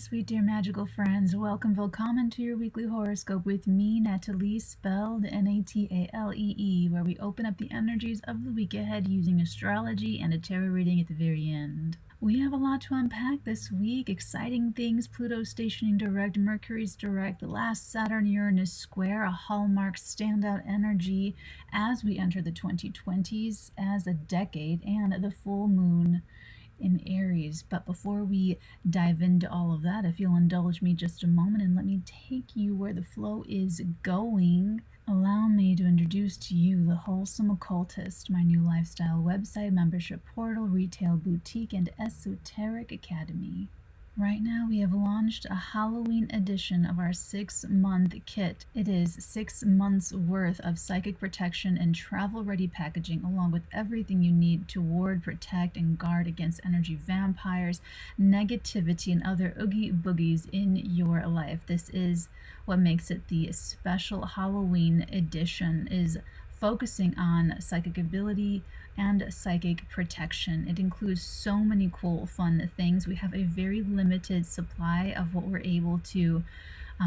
sweet dear magical friends. Welcome, willkommen to your weekly horoscope with me, Natalie, spelled Natalee, where we open up the energies of the week ahead using astrology and a tarot reading at the very end. We have a lot to unpack this week. Exciting things: Pluto stationing direct, Mercury's direct, the last Saturn-Uranus square, a hallmark standout energy as we enter the 2020s as a decade, and the full moon in Aries. But before we dive into all of that, if you'll indulge me just a moment and let me take you where the flow is going, allow me to introduce to you the Wholesome Occultist, my new lifestyle website, membership portal, retail boutique, and esoteric academy. Right now we have launched a Halloween edition of our 6-month kit. It is 6 months worth of psychic protection and travel ready packaging, along with everything you need to ward, protect, and guard against energy vampires, negativity, and other oogie boogies in your life. This is what makes it the special Halloween edition, is focusing on psychic ability and psychic protection. It includes so many cool, fun things. We have a very limited supply of what we're able to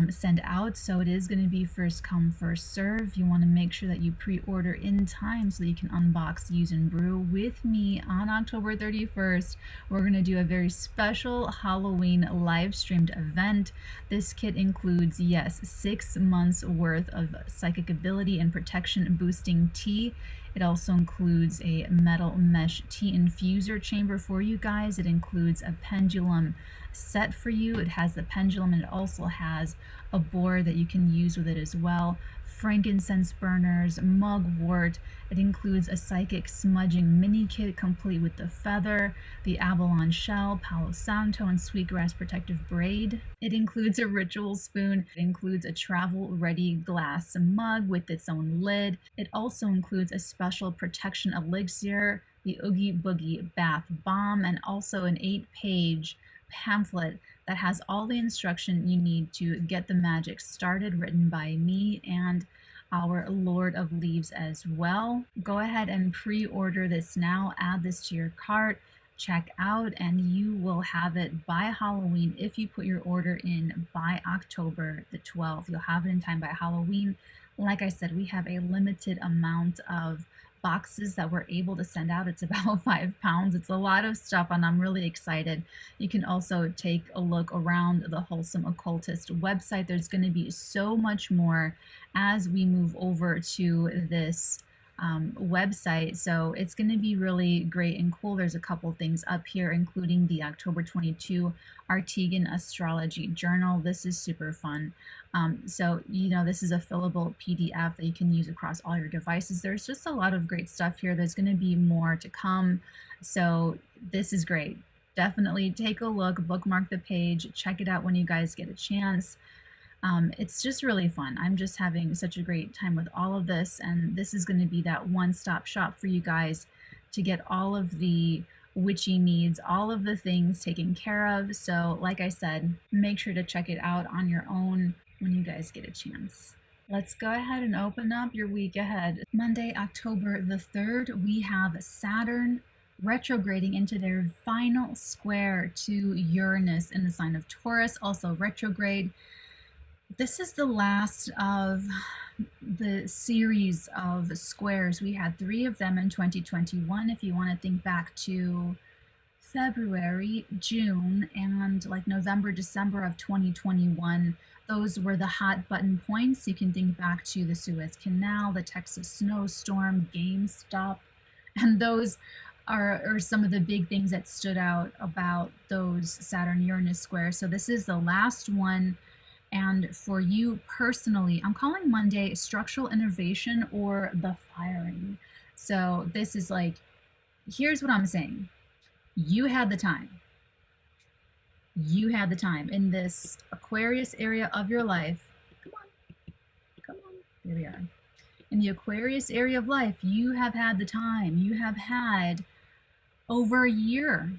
send out, so it is going to be first come, first serve. You want to make sure that you pre-order in time so that you can unbox, use, and brew with me on October 31st. We're going to do a very special Halloween live streamed event. This kit includes, yes, 6 months worth of psychic ability and protection boosting tea. It also includes a metal mesh tea infuser chamber for you guys. It includes a pendulum set for you. It has the pendulum, and it also has a board that you can use with it as well. Frankincense burners, mugwort. It includes a psychic smudging mini kit complete with the feather, the abalone shell, Palo Santo, and sweetgrass protective braid. It includes a ritual spoon. It includes a travel ready glass mug with its own lid. It also includes a special protection elixir, the Oogie Boogie Bath Bomb, and also an 8-page pamphlet that has all the instruction you need to get the magic started, written by me and our Lord of Leaves as well. Go ahead and pre-order this now. Add this to your cart, check out, and you will have it by Halloween. If you put your order in by October the 12th, you'll have it in time by Halloween. Like I said, we have a limited amount of boxes that we're able to send out. It's about 5 pounds. It's a lot of stuff, and I'm really excited. You can also take a look around the Wholesome Occultist website. There's going to be so much more as we move over to this website, so it's going to be really great and cool. There's a couple things up here, including the October 22 Arteagan astrology journal. This is super fun. So this is a fillable PDF that you can use across all your devices. There's just a lot of great stuff here. There's going to be more to come, so this is great. Definitely take a look, bookmark the page, check it out when you guys get a chance. It's just really fun. I'm just having such a great time with all of this, and this is going to be that one-stop shop for you guys to get all of the witchy needs, all of the things taken care of. So like I said, make sure to check it out on your own when you guys get a chance. Let's go ahead and open up your week ahead. Monday, October the 3rd, we have Saturn retrograding into their final square to Uranus in the sign of Taurus, also retrograde. This is the last of the series of squares. We had 3 of them in 2021. If you want to think back to February, June, and like November, December of 2021, those were the hot button points. You can think back to the Suez Canal, the Texas snowstorm, GameStop, and those are some of the big things that stood out about those Saturn-Uranus squares. So this is the last one. And for you personally, I'm calling Monday structural innovation or the firing. So this is like, here's what I'm saying. You had the time. You had the time in this Aquarius area of your life. Come on, there we are. In the Aquarius area of life, you have had the time. You have had over a year.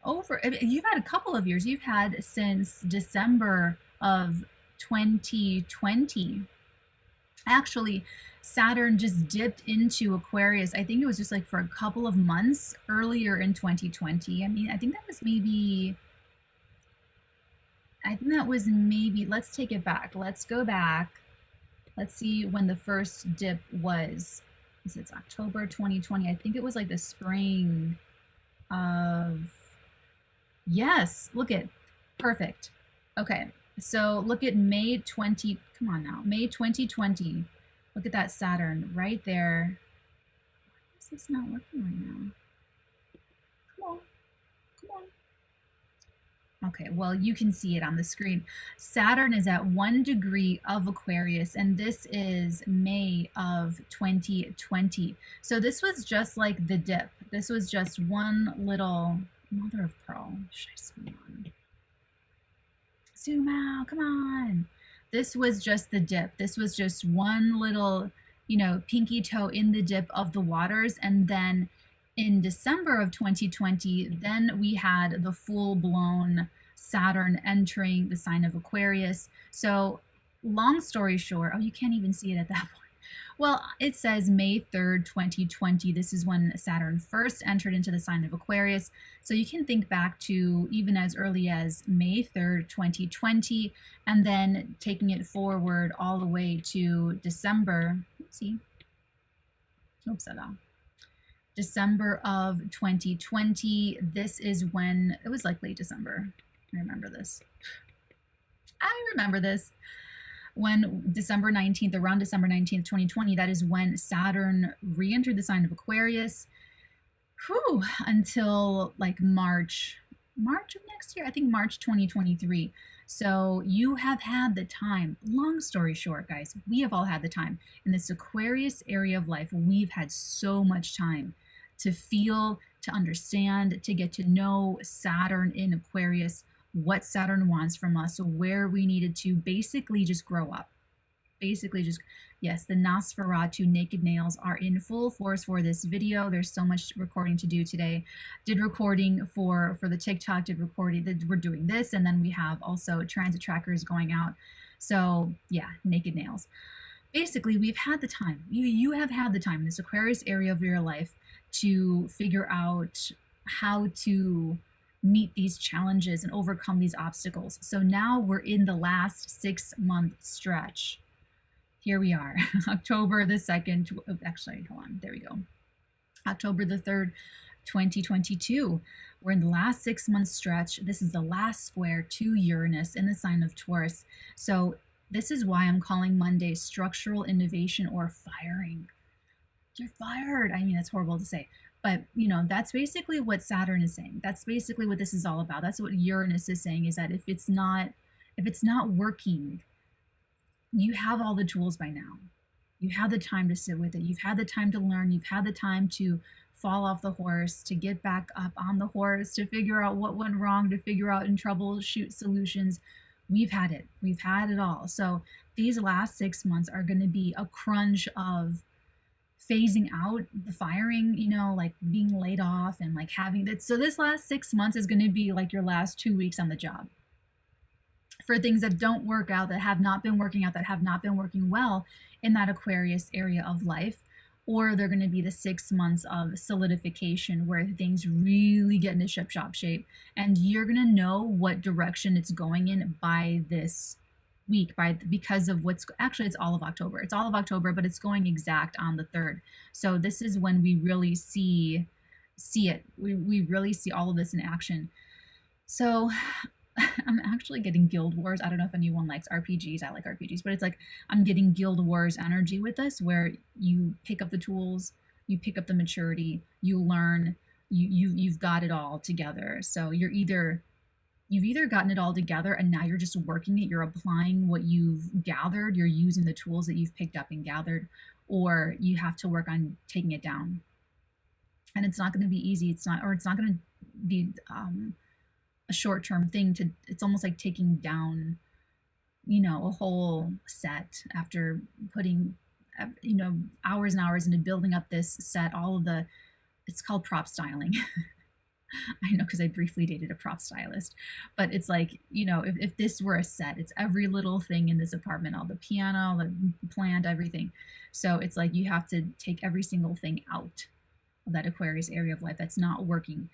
You've had a couple of years. You've had since December of 2020. Actually, Saturn just dipped into Aquarius. I think it was just like for a couple of months earlier in 2020. I mean, I think that was maybe I think that was maybe, let's take it back. Let's go back. Let's see when the first dip was. It's October 2020. I think it was like the spring of, yes, look at, perfect. Okay, so look at May 20, come on now, May 2020. Look at that Saturn right there. Why is this not working right now? Come on, come on. Okay, well, you can see it on the screen. Saturn is at 1 degree of Aquarius, and this is May of 2020. So this was just like the dip. This was just one little, mother of pearl. Should I zoom on? Zoom out, come on. This was just the dip. This was just one little, you know, pinky toe in the dip of the waters. And then in December of 2020, then we had the full-blown Saturn entering the sign of Aquarius. So long story short, oh, you can't even see it at that point. Well, it says May 3rd, 2020. This is when Saturn first entered into the sign of Aquarius. So you can think back to even as early as May 3rd, 2020, and then taking it forward all the way to December. Oopsie. Oops, December of 2020. This is when, it was like late December. I remember this. When December 19th, around December 19th, 2020, that is when Saturn re-entered the sign of Aquarius. Whew, until like March of next year, I think March 2023. So you have had the time, long story short, guys, we have all had the time. In this Aquarius area of life, we've had so much time to feel, to understand, to get to know Saturn in Aquarius, what Saturn wants from us, where we needed to basically just grow up. Basically just, yes, the 𝚘𝚘 naked nails are in full force for this video. There's so much recording to do today. Did recording for the TikTok, we're doing this, and then we have also transit trackers going out. So yeah, naked nails. Basically, we've had the time. You have had the time in this Aquarius area of your life to figure out how to meet these challenges and overcome these obstacles. So now we're in the last 6-month stretch. Here we are, October the 2nd, actually, hold on, there we go. October the 3rd, 2022. We're in the last 6-month stretch. This is the last square to Uranus in the sign of Taurus. So this is why I'm calling Monday structural innovation or firing. You're fired. I mean, that's horrible to say. But, you know, that's basically what Saturn is saying. That's basically what this is all about. That's what Uranus is saying, is that if it's not working, you have all the tools by now. You have the time to sit with it. You've had the time to learn. You've had the time to fall off the horse, to get back up on the horse, to figure out what went wrong, to figure out and troubleshoot solutions. We've had it. We've had it all. So these last 6 months are going to be a crunch of phasing out the firing, you know, like being laid off and like having that. So this last 6 months is going to be like your last 2 weeks on the job for things that don't work out, that have not been working out, that have not been working well in that Aquarius area of life. Or they're going to be the 6 months of solidification where things really get into ship-shop shape, and you're going to know what direction it's going in by this week, because of what's actually, it's all of October. It's all of October, but it's going exact on the 3rd. So this is when we really see it. We really see all of this in action. So I'm actually getting Guild Wars. I don't know if anyone likes RPGs. I like RPGs, but it's like I'm getting Guild Wars energy with this, where you pick up the tools, you pick up the maturity, you learn, you've got it all together. So you've either gotten it all together and now you're just working it, you're applying what you've gathered, you're using the tools that you've picked up and gathered, or you have to work on taking it down. And it's not going to be easy. It's not going to be a short-term thing. It's almost like taking down, you know, a whole set after putting, you know, hours and hours into building up this set. It's called prop styling. I know, because I briefly dated a prop stylist, but it's like, you know, if this were a set, it's every little thing in this apartment, all the piano, the plant, everything. So it's like you have to take every single thing out of that Aquarius area of life that's not working.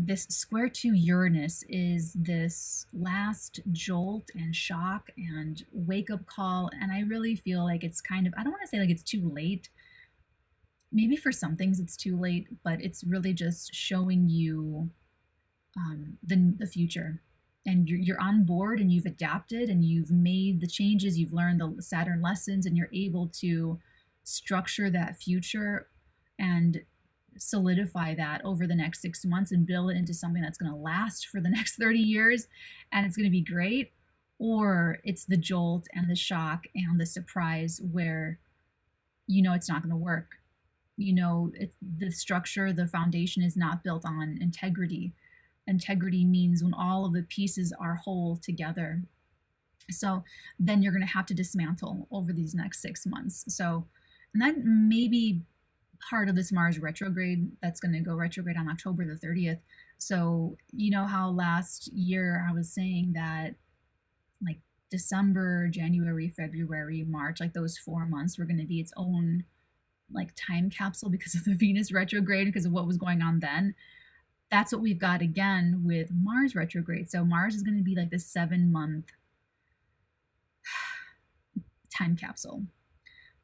This square to Uranus is this last jolt and shock and wake up call. And I really feel like it's kind of, I don't want to say like it's too late. Maybe for some things it's too late, but it's really just showing you the future. And you're on board and you've adapted and you've made the changes, you've learned the Saturn lessons, and you're able to structure that future and solidify that over the next 6 months and build it into something that's going to last for the next 30 years and it's going to be great. Or it's the jolt and the shock and the surprise where it's not going to work. The structure, the foundation is not built on integrity. Integrity means when all of the pieces are whole together. So then you're going to have to dismantle over these next 6 months. So, and that may be part of this Mars retrograde that's going to go retrograde on October the 30th. So, you know how last year I was saying that like December, January, February, March, like those 4 months were going to be its own like time capsule because of the Venus retrograde, because of what was going on then. That's what we've got again with Mars retrograde. So Mars is going to be like this 7-month time capsule.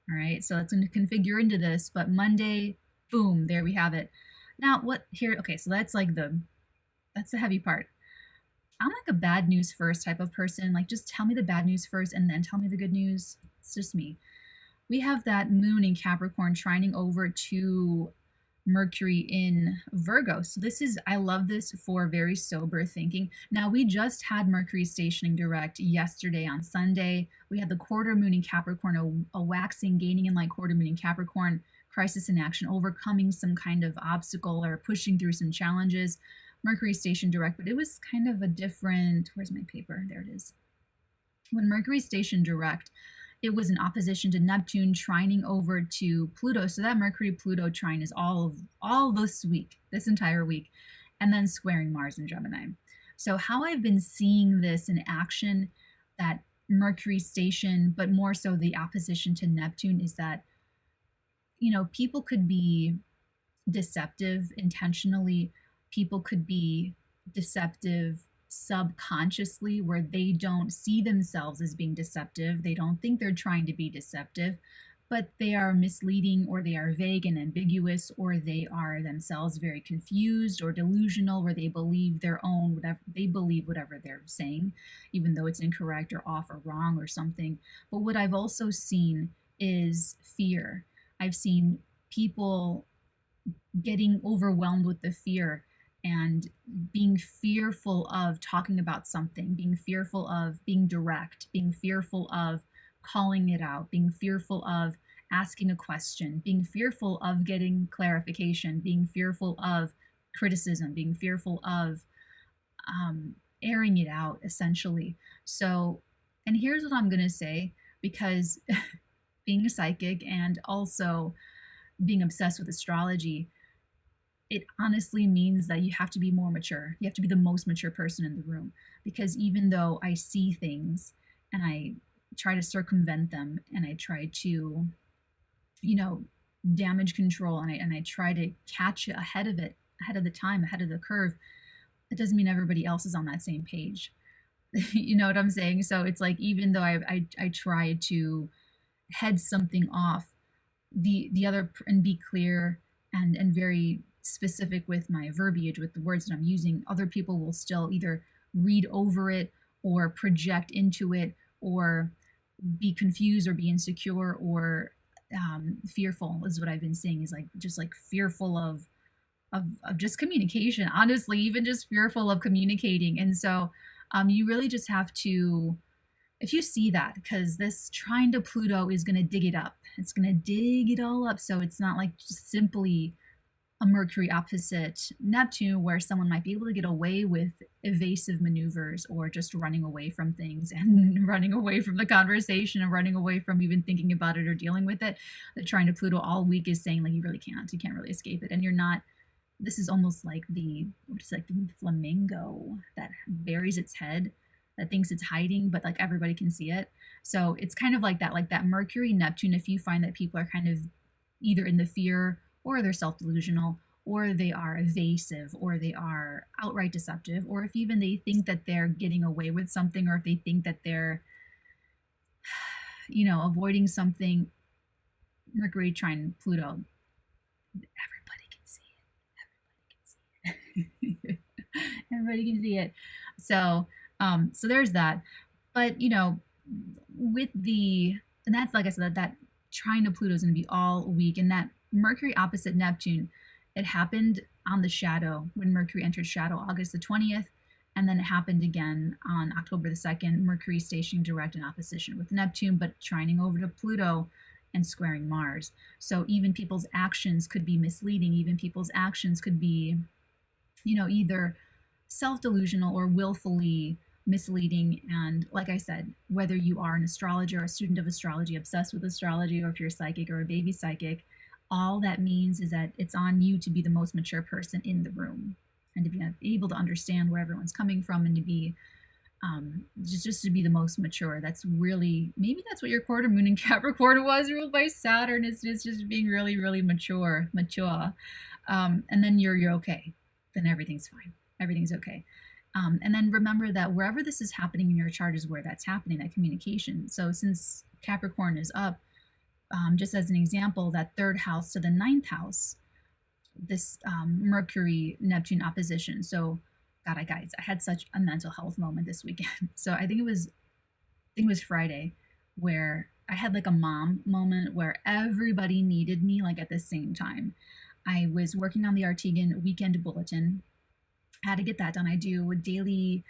All right, so it's going to configure into this, but Monday, boom, there we have it. Now what here, okay, so that's the heavy part. I'm like a bad news first type of person. Like just tell me the bad news first and then tell me the good news. It's just me. We have that moon in Capricorn trining over to Mercury in Virgo. So this is, I love this for very sober thinking. Now we just had Mercury stationing direct yesterday on Sunday. We had the quarter moon in Capricorn, a waxing, gaining in light quarter moon in Capricorn, crisis in action, overcoming some kind of obstacle or pushing through some challenges. Mercury stationed direct, but it was kind of a different, where's my paper? There it is. When Mercury stationed direct, it was in opposition to Neptune trining over to Pluto. So that Mercury-Pluto trine is all this week, this entire week, and then squaring Mars in Gemini. So how I've been seeing this in action, that Mercury station, but more so the opposition to Neptune, is that, people could be deceptive intentionally. People could be deceptive subconsciously, where they don't see themselves as being deceptive. They don't think they're trying to be deceptive, but they are misleading, or they are vague and ambiguous, or they are themselves very confused or delusional, where they believe whatever they're saying, even though it's incorrect or off or wrong or something. But what I've also seen is fear. I've seen people getting overwhelmed with the fear and being fearful of talking about something, being fearful of being direct, being fearful of calling it out, being fearful of asking a question, being fearful of getting clarification, being fearful of criticism, being fearful of airing it out, essentially. So, and here's what I'm going to say, because being a psychic and also being obsessed with astrology, it honestly means that you have to be more mature. You have to be the most mature person in the room, because even though I see things and I try to circumvent them and I try to, damage control, and I try to catch it ahead of the time, ahead of the curve, it doesn't mean everybody else is on that same page. You know what I'm saying? So it's like, even though I try to head something off, the other, and be clear and very specific with my verbiage, with the words that I'm using, other people will still either read over it or project into it, or be confused or be insecure or fearful, is what I've been seeing, is just fearful of just communication, honestly, even just fearful of communicating. And so you really just have to, if you see that, because this trine to Pluto is going to dig it up. It's going to dig it all up. So it's not like just simply a Mercury opposite Neptune, where someone might be able to get away with evasive maneuvers, or just running away from things and running away from the conversation, and running away from even thinking about it or dealing with it. The trine to Pluto all week is saying, like, you can't really escape it. And you're not, this is almost like the flamingo that buries its head, that thinks it's hiding, but like everybody can see it. So it's kind of like that Mercury Neptune. If you find that people are kind of either in the fear, or they're self-delusional, or they are evasive, or they are outright deceptive, or if even they think that they're getting away with something, or if they think that they're, avoiding something. Mercury trine Pluto, everybody can see it. Everybody can see it. So there's that. But with and that's, like I said, that trine to Pluto is going to be all week, and that Mercury opposite Neptune, it happened on the shadow when Mercury entered shadow August the 20th, and then it happened again on October the 2nd, Mercury stationing direct in opposition with Neptune, but trining over to Pluto and squaring Mars. So even people's actions could be misleading. Even people's actions could be, either self-delusional or willfully misleading. And like I said, whether you are an astrologer, a student of astrology, obsessed with astrology, or if you're a psychic or a baby psychic, all that means is that it's on you to be the most mature person in the room, and to be able to understand where everyone's coming from, and to be just to be the most mature. That's really, maybe that's what your quarter moon in Capricorn was, ruled by Saturn. It's just being really, really mature. And then you're okay. Then everything's fine. Everything's okay. And then remember that wherever this is happening in your chart is where that's happening, that communication. So since Capricorn is up, just as an example, that third house to the ninth house, this Mercury Neptune opposition. So God, guys, I had such a mental health moment this weekend. So I think it was Friday, where I had like a mom moment where everybody needed me, like, at the same time. I was working on the 𝚘𝚉𝚗 weekend bulletin. I had to get that done. I do daily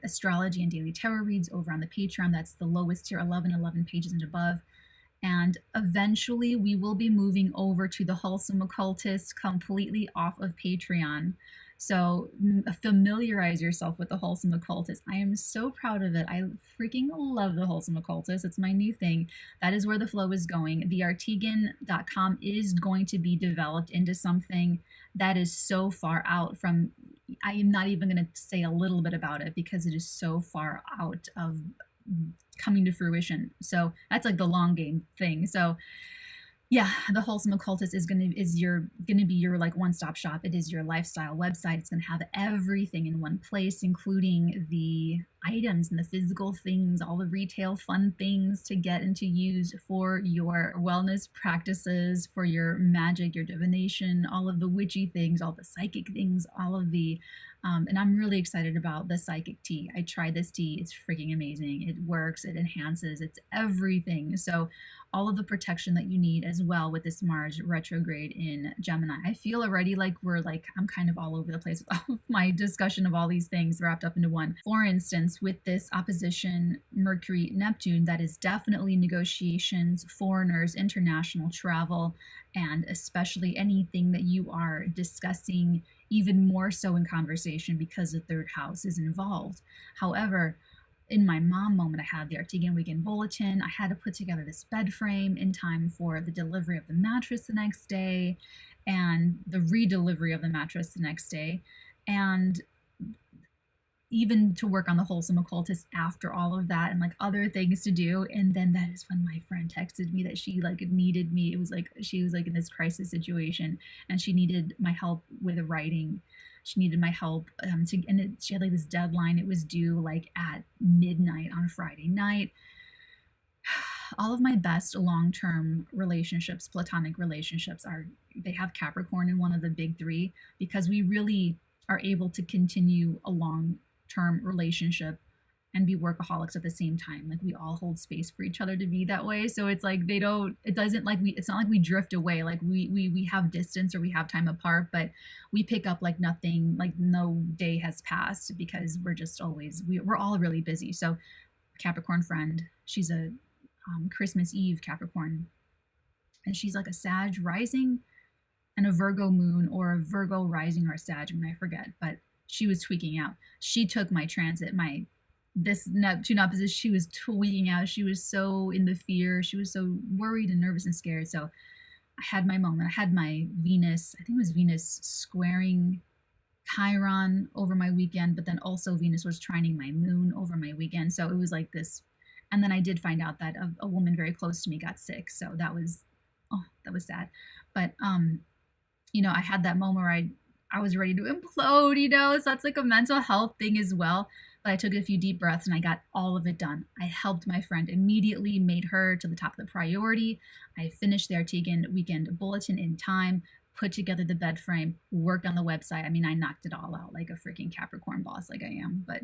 astrology and daily tarot reads over on the Patreon. That's the lowest tier, 11 pages and above. And eventually we will be moving over to the Wholesome Occultist, completely off of Patreon. So familiarize yourself with the Wholesome Occultist. I am so proud of it. I freaking love the Wholesome Occultist. It's my new thing. That is where the flow is going. TheFirstArteagan.com is going to be developed into something that is so far out from, I am not even going to say a little bit about it because it is so far out of coming to fruition. So that's like the long game thing. So yeah, the Wholesome Occultist is gonna be your like one-stop shop. It is your lifestyle website. It's gonna have everything in one place, including the items and the physical things, all the retail fun things to get and to use for your wellness practices, for your magic, your divination, all of the witchy things, all the psychic things, all of the and I'm really excited about the psychic tea. I tried this tea. It's freaking amazing. It works. It enhances. It's everything. So all of the protection that you need as well with this Mars retrograde in Gemini. I feel already like I'm kind of all over the place with all of my discussion of all these things wrapped up into one. For instance, with this opposition Mercury Neptune, that is definitely negotiations, foreigners, international travel, and especially anything that you are discussing, even more so in conversation because the third house is involved. However, in my mom moment, I had the 𝚘𝚉𝚗 weekend bulletin. I had to put together this bed frame in time for the delivery of the mattress the next day and the redelivery of the mattress the next day. And even to work on the Wholesome Occultist after all of that, and like other things to do. And then that is when my friend texted me that she like needed me. It was like she was like in this crisis situation and she needed my help with writing. She needed my help she had like this deadline. It was due like at midnight on Friday night. All of my best long-term relationships, platonic relationships, they have Capricorn in one of the big three, because we really are able to continue a long-term relationship and be workaholics at the same time. Like, we all hold space for each other to be that way. So it's like it's not like we drift away. Like we have distance or we have time apart, but we pick up like nothing, like no day has passed, because we're just always, we're all really busy. So Capricorn friend, she's a Christmas Eve Capricorn, and she's like a Sag rising and a Virgo moon, or a Virgo rising or a Sag moon, I forget, but she was tweaking out. She took my transit, this Neptune opposition, she was tweaking out. She was so in the fear. She was so worried and nervous and scared. So I had my moment. I had my Venus, I think it was Venus squaring Chiron over my weekend, but then also Venus was trining my moon over my weekend. So it was like this. And then I did find out that a woman very close to me got sick. So that was sad. But I had that moment where I was ready to implode, so that's like a mental health thing as well. But I took a few deep breaths and I got all of it done. I helped my friend immediately, made her to the top of the priority. I finished the Arteagan weekend bulletin in time, put together the bed frame, worked on the website. I mean, I knocked it all out like a freaking Capricorn boss like I am. But,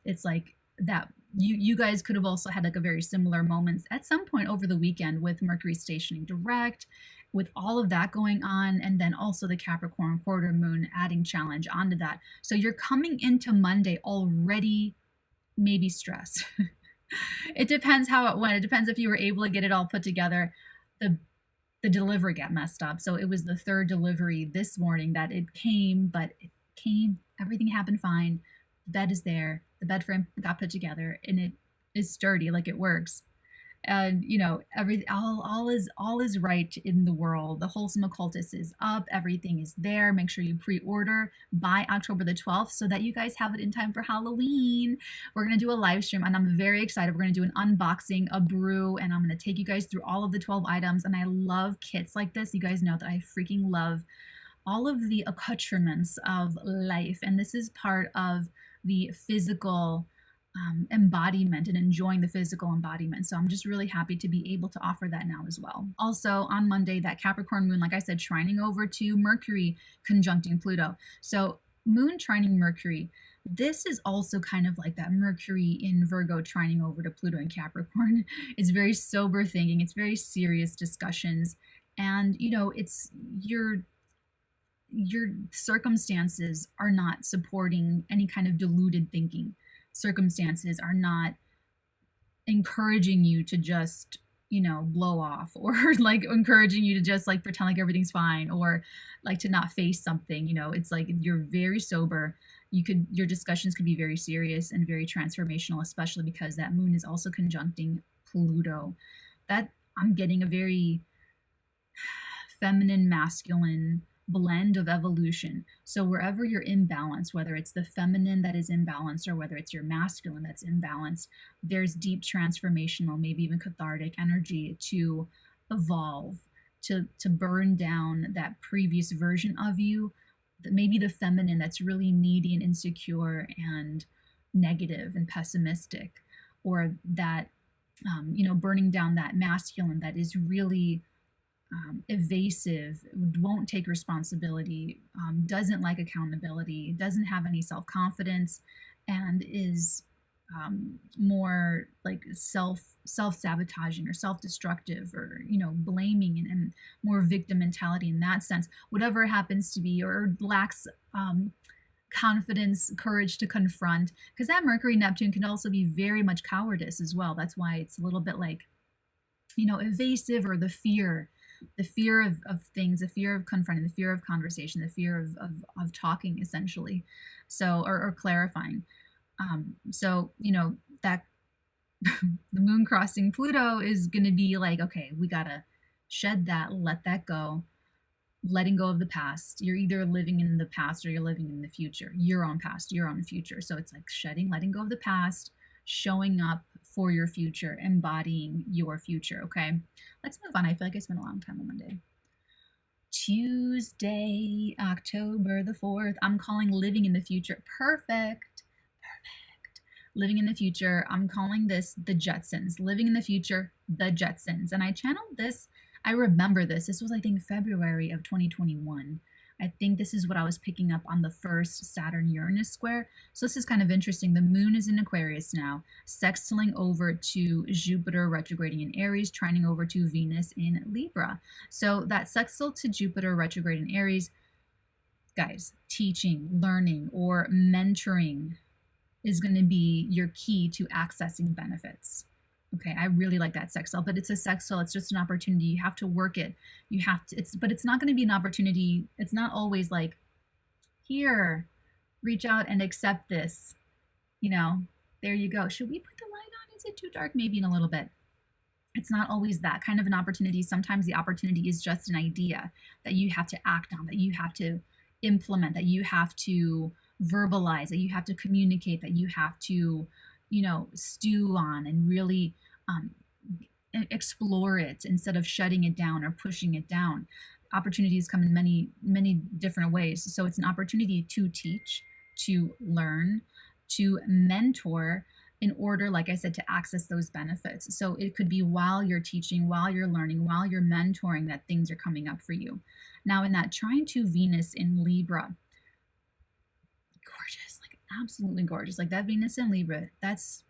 it's like that you guys could have also had like a very similar moments at some point over the weekend with Mercury stationing direct, with all of that going on, and then also the Capricorn quarter moon adding challenge onto that. So you're coming into Monday already maybe stressed. It depends how it went. It depends if you were able to get it all put together. The delivery got messed up. So it was the third delivery this morning that it came, but it came, everything happened fine. The bed is there. The bed frame got put together and it is sturdy, like it works. And all is right in the world. The Wholesome Occultist is up, everything is there. Make sure you pre-order by October the 12th so that you guys have it in time for Halloween. We're going to do a live stream and I'm very excited. We're going to do an unboxing, a brew, and I'm going to take you guys through all of the 12 items. And I love kits like this. You guys know that I freaking love all of the accoutrements of life, and this is part of the physical embodiment and enjoying the physical embodiment. So I'm just really happy to be able to offer that now as well. Also on Monday, that Capricorn moon, like I said, trining over to Mercury conjuncting Pluto. So moon trining Mercury, this is also kind of like that Mercury in Virgo trining over to Pluto in Capricorn. It's very sober thinking. It's very serious discussions. And, it's your circumstances are not supporting any kind of deluded thinking. Circumstances are not encouraging you to just blow off, or like encouraging you to just like pretend like everything's fine, or like to not face something. It's like you're very sober. Your discussions could be very serious and very transformational, especially because that moon is also conjuncting Pluto. That I'm getting a very feminine masculine blend of evolution. So wherever you're imbalanced, whether it's the feminine that is imbalanced or whether it's your masculine that's imbalanced, there's deep transformational, maybe even cathartic energy to evolve, to burn down that previous version of you, maybe the feminine that's really needy and insecure and negative and pessimistic, or that burning down that masculine that is really evasive, won't take responsibility, doesn't like accountability, doesn't have any self-confidence, and is more like self-sabotaging or self-destructive, or blaming, and more victim mentality in that sense, whatever it happens to be, or lacks confidence, courage to confront, because that Mercury Neptune can also be very much cowardice as well. That's why it's a little bit like evasive, or the fear of things, the fear of confronting, the fear of conversation, the fear of talking, essentially. So, or clarifying. So, that the moon crossing Pluto is going to be like, okay, we got to shed that, let that go, letting go of the past. You're either living in the past or you're living in the future, your own past, your own future. So it's like shedding, letting go of the past, showing up for your future, embodying your future. Okay, let's move on. I feel like I spent a long time on Monday. Tuesday, October the 4th, I'm calling living in the future. Perfect. Living in the future, I'm calling this the Jetsons. Living in the future, the Jetsons. And I channeled this, I remember this was, I think, February of 2021. I think this is what I was picking up on the first Saturn-Uranus square. So this is kind of interesting. The moon is in Aquarius now, sextiling over to Jupiter retrograding in Aries, trining over to Venus in Libra. So that sextile to Jupiter retrograde in Aries, guys, teaching, learning, or mentoring is going to be your key to accessing benefits. Okay, I really like that sextile, but it's a sextile. It's just an opportunity. You have to work it. You have to, but it's not going to be an opportunity. It's not always like, here, reach out and accept this. There you go. Should we put the light on? Is it too dark? Maybe in a little bit. It's not always that kind of an opportunity. Sometimes the opportunity is just an idea that you have to act on, that you have to implement, that you have to verbalize, that you have to communicate, that you have to stew on and really explore it instead of shutting it down or pushing it down. opportunities come in many, many different ways. So it's an opportunity to teach, to learn, to mentor in order, like I said, to access those benefits. So it could be while you're teaching, while you're learning, while you're mentoring, that things are coming up for you. Now in that trine to Venus in Libra, gorgeous, like absolutely gorgeous. Like that Venus in Libra, that's,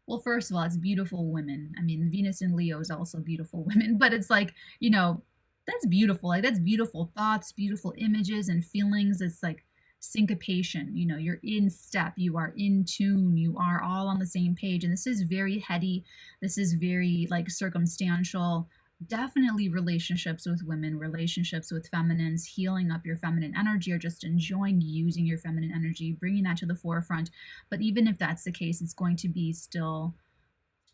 well, first of all, it's beautiful women. I mean, Venus in Leo is also beautiful women, but it's like, you know, that's beautiful. Like that's beautiful thoughts, beautiful images and feelings. It's like syncopation, you know, you're in step, you are in tune, you are all on the same page. And this is very heady. This is very like circumstantial. Definitely relationships with women, relationships with feminines, healing up your feminine energy, or just enjoying using your feminine energy, bringing that to the forefront. But even if that's the case, it's going to be still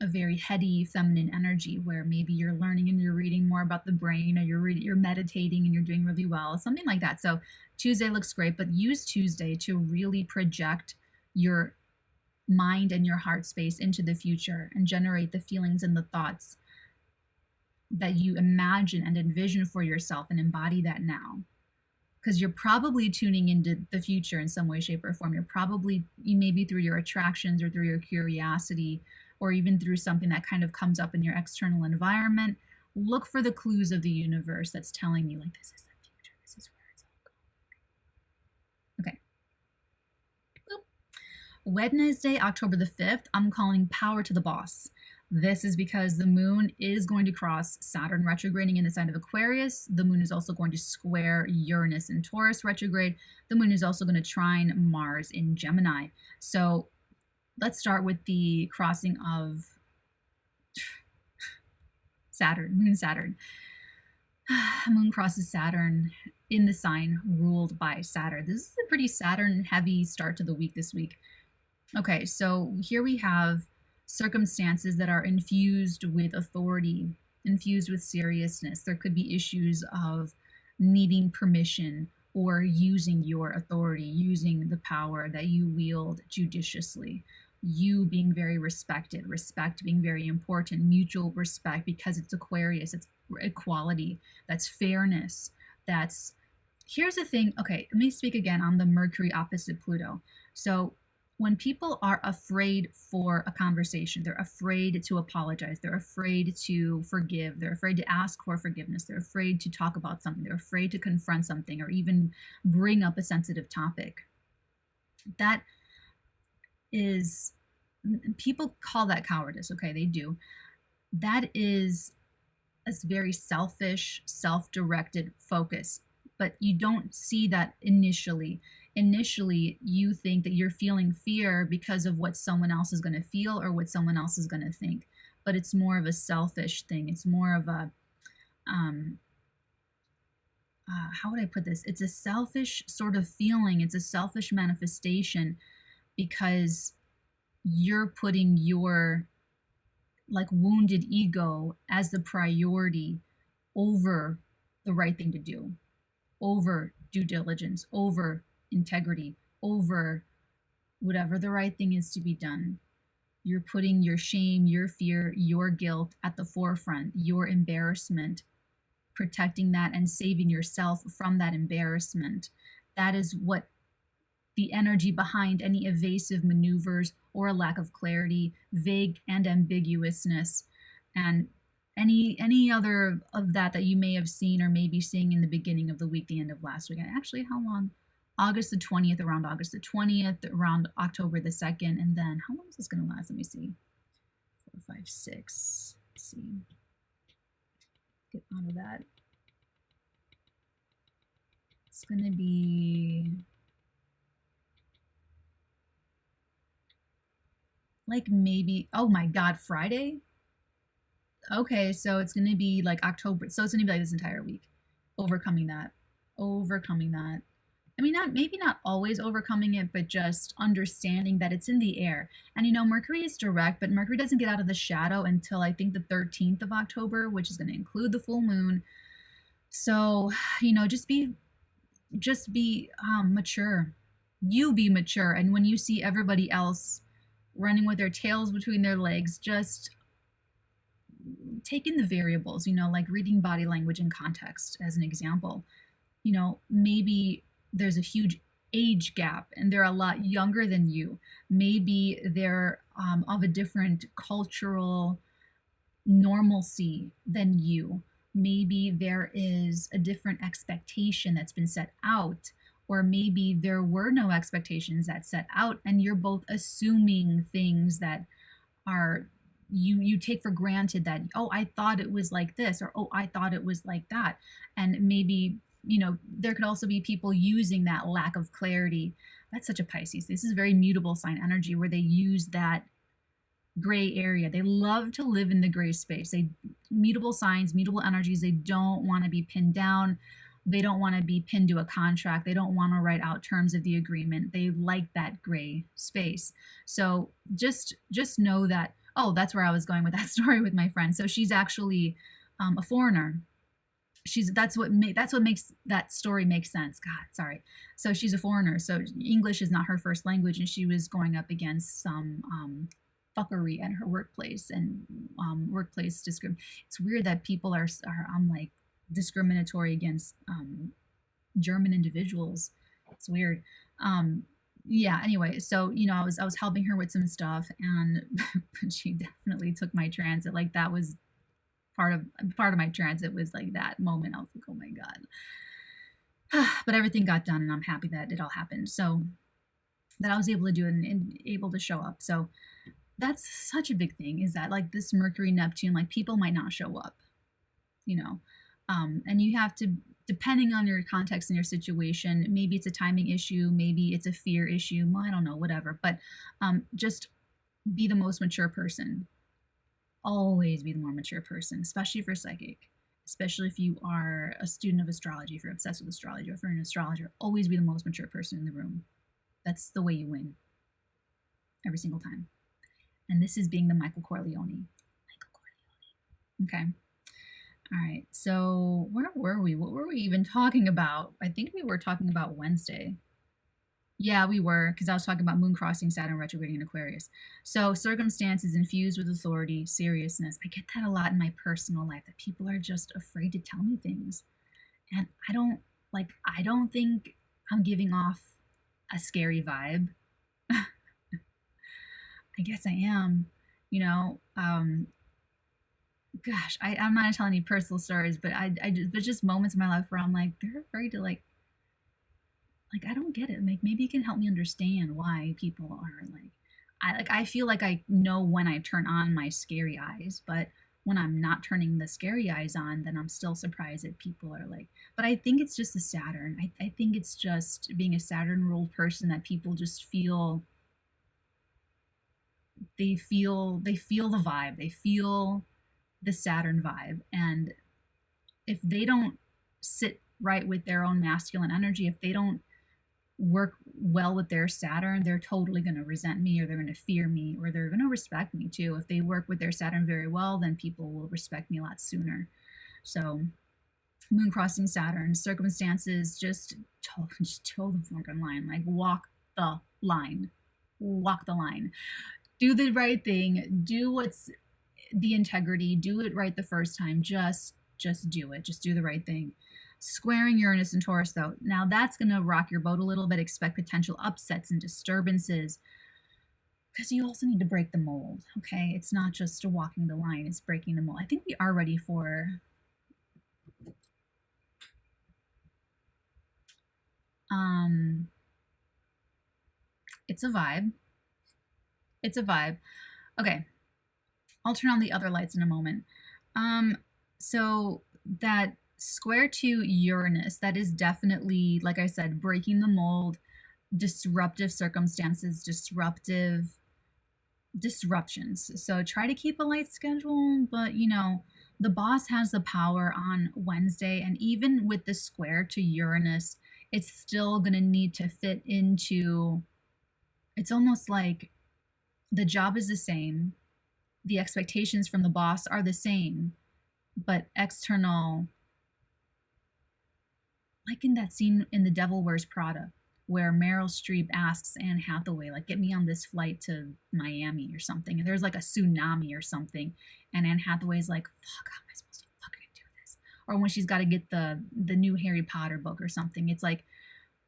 a very heady feminine energy, where maybe you're learning and you're reading more about the brain, or you're meditating and you're doing really well, something like that. So Tuesday looks great, but use Tuesday to really project your mind and your heart space into the future and generate the feelings and the thoughts that you imagine and envision for yourself, and embody that now. Because you're probably tuning into the future in some way, shape, or form. You maybe through your attractions or through your curiosity, or even through something that kind of comes up in your external environment. Look for the clues of the universe that's telling you, like, this is the future, this is where it's all going. Okay. Boop. Wednesday, October the 5th, I'm calling power to the boss. This is because the moon is going to cross Saturn retrograding in the sign of Aquarius. The moon is also going to square Uranus in Taurus retrograde. The moon is also going to trine Mars in Gemini. So let's start with the crossing of Saturn, moon Saturn. Moon crosses Saturn in the sign ruled by Saturn. This is a pretty Saturn heavy start to the week this week. Okay, so here we have circumstances that are infused with authority, infused with seriousness. There could be issues of needing permission or using your authority, using the power that you wield judiciously. You being very respected, respect being very important, mutual respect, because it's Aquarius, it's equality, that's fairness, that's, here's the thing, okay, let me speak again on the Mercury opposite Pluto. So when people are afraid for a conversation, they're afraid to apologize, they're afraid to forgive, they're afraid to ask for forgiveness, they're afraid to talk about something, they're afraid to confront something, or even bring up a sensitive topic. That is, people call that cowardice, okay, they do. That is a very selfish, self-directed focus, but you don't see that initially. Initially, you think that you're feeling fear because of what someone else is going to feel or what someone else is going to think. But it's more of a selfish thing. It's more of a, how would I put this? It's a selfish sort of feeling. It's a selfish manifestation because you're putting your like wounded ego as the priority over the right thing to do, over due diligence, over integrity, over whatever the right thing is to be done. You're putting your shame, your fear, your guilt at the forefront, your embarrassment, protecting that and saving yourself from that embarrassment. That is what the energy behind any evasive maneuvers or a lack of clarity, vague and ambiguousness, and any other of that you may have seen or may be seeing in the beginning of the week, the end of last week. And actually, how long? August the 20th, around August the 20th, around October the 2nd, and then how long is this going to last? Let me see. 4, 5, 6. Let's see. Get out of that. It's going to be like maybe, oh my God, Friday? Okay, so it's going to be like October. So it's going to be like this entire week. Overcoming that. I mean, maybe not always overcoming it, but just understanding that it's in the air. And you know, Mercury is direct, but Mercury doesn't get out of the shadow until I think the 13th of October, which is going to include the full moon. So, you know, just be mature. You be mature. And when you see everybody else running with their tails between their legs, just take in the variables, like reading body language in context as an example. Maybe there's a huge age gap and they're a lot younger than you. Maybe they're of a different cultural normalcy than you. Maybe there is a different expectation that's been set out, or maybe there were no expectations that set out and you're both assuming things that are you take for granted that, oh, I thought it was like this, or oh, I thought it was like that. And maybe there could also be people using that lack of clarity. That's such a Pisces. This is very mutable sign energy where they use that gray area. They love to live in the gray space. Mutable signs, mutable energies, they don't want to be pinned down. They don't want to be pinned to a contract. They don't want to write out terms of the agreement. They like that gray space. So just know that, oh, that's where I was going with that story with my friend. So she's actually a foreigner. That's what makes that story make sense. God, sorry. So she's a foreigner. So English is not her first language, and she was going up against some fuckery at her workplace and workplace discrimination. It's weird that people are like discriminatory against German individuals. It's weird. Yeah, anyway, so I was helping her with some stuff, and she definitely took my transit. Like, that was part of my transit, was like that moment. I was like, oh my God. But everything got done, and I'm happy that it all happened, so that I was able to do it and able to show up. So that's such a big thing, is that like this Mercury Neptune, like people might not show up, and you have to, depending on your context and your situation, maybe it's a timing issue, maybe it's a fear issue, I don't know, whatever, but just be the most mature person. Always be the more mature person, especially if you're psychic, especially if you are a student of astrology, if you're obsessed with astrology, or if you're an astrologer. Always be the most mature person in the room. That's the way you win every single time. And this is being the Michael Corleone. Okay. All right. So where were we? What were we even talking about? I think we were talking about Wednesday. Yeah, we were, because I was talking about moon crossing Saturn retrograding in Aquarius. So circumstances infused with authority, seriousness. I get that a lot in my personal life, that people are just afraid to tell me things. And I don't think I'm giving off a scary vibe. I guess I am, gosh, I'm not telling any personal stories, but there's just moments in my life where I'm like, they're afraid to like, I don't get it. Like, maybe you can help me understand why people are I feel like I know when I turn on my scary eyes, but when I'm not turning the scary eyes on, then I'm still surprised that people are like, but I think it's just the Saturn. I think it's just being a Saturn ruled person that people just feel, they feel the vibe. They feel the Saturn vibe. And if they don't sit right with their own masculine energy, if they don't work well with their Saturn, they're totally going to resent me, or they're going to fear me, or they're going to respect me too. If they work with their Saturn very well, then people will respect me a lot sooner. So moon crossing Saturn, circumstances, just toe the fucking line. Like, walk the line. Do the right thing. Do what's the integrity. Do it right the first time. Just do it. Just do the right thing. Squaring Uranus and Taurus, though, now that's going to rock your boat a little bit. Expect potential upsets and disturbances, because you also need to break the mold, okay? It's not just walking the line, it's breaking the mold. I think we are ready for it's a vibe. It's a vibe. Okay, I'll turn on the other lights in a moment. So that square to Uranus, that is definitely, like I said, breaking the mold, disruptive circumstances, disruptions. So try to keep a light schedule, but the boss has the power on Wednesday, and even with the square to Uranus, it's still going to need to fit into, it's almost like the job is the same, the expectations from the boss are the same, but external, like in that scene in The Devil Wears Prada, where Meryl Streep asks Anne Hathaway, like, get me on this flight to Miami or something. And there's like a tsunami or something. And Anne Hathaway's like, fuck, how am I supposed to fucking do this? Or when she's got to get the new Harry Potter book or something. It's like,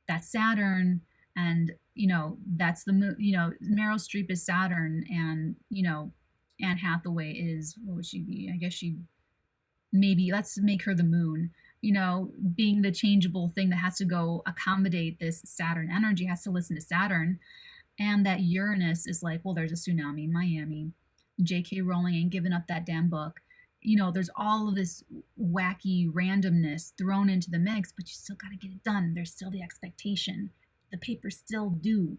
that's Saturn. And, you know, that's the moon, you know, Meryl Streep is Saturn. And, you know, Anne Hathaway is, what would she be? I guess she, maybe, let's make her the moon. You know, being the changeable thing that has to go accommodate this Saturn energy, has to listen to Saturn. And that Uranus is like, well, there's a tsunami in Miami. J.K. Rowling ain't giving up that damn book. You know, there's all of this wacky randomness thrown into the mix, but you still got to get it done. There's still the expectation. The paper's still due.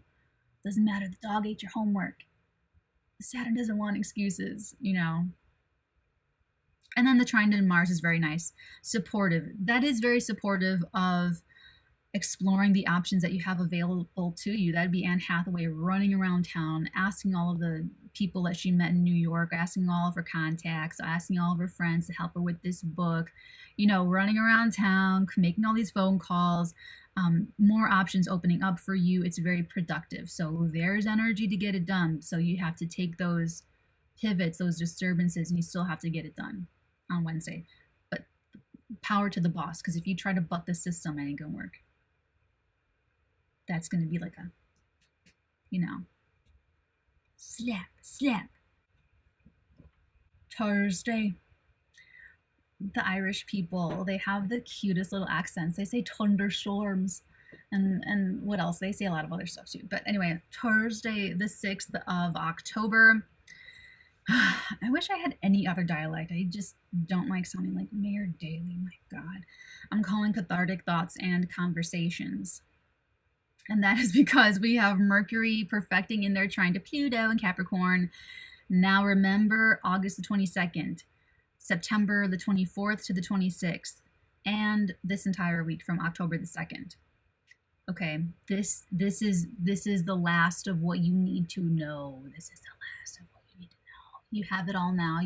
Doesn't matter. The dog ate your homework. Saturn doesn't want excuses, you know. And then the trine to Mars is very nice. Supportive. That is very supportive of exploring the options that you have available to you. That'd be Anne Hathaway running around town, asking all of the people that she met in New York, asking all of her contacts, asking all of her friends to help her with this book, you know, running around town, making all these phone calls, more options opening up for you. It's very productive. So there's energy to get it done. So you have to take those pivots, those disturbances, and you still have to get it done on Wednesday. But power to the boss, because if you try to buck the system, it ain't gonna work. That's gonna be like a, you know, slap, slap. Thursday. The Irish people, they have the cutest little accents. They say thunderstorms, and what else? They say a lot of other stuff too. But anyway, Thursday, the 6th of October. I wish I had any other dialect. I just don't like sounding like Mayor Daley. My God. I'm calling cathartic thoughts and conversations. And that is because we have Mercury perfecting in there, trine to Pluto and Capricorn. Now remember, August the 22nd, September the 24th to the 26th, and this entire week from October the 2nd. Okay, this is the last of what you need to know. This is the last of what you need to know. You have it all now.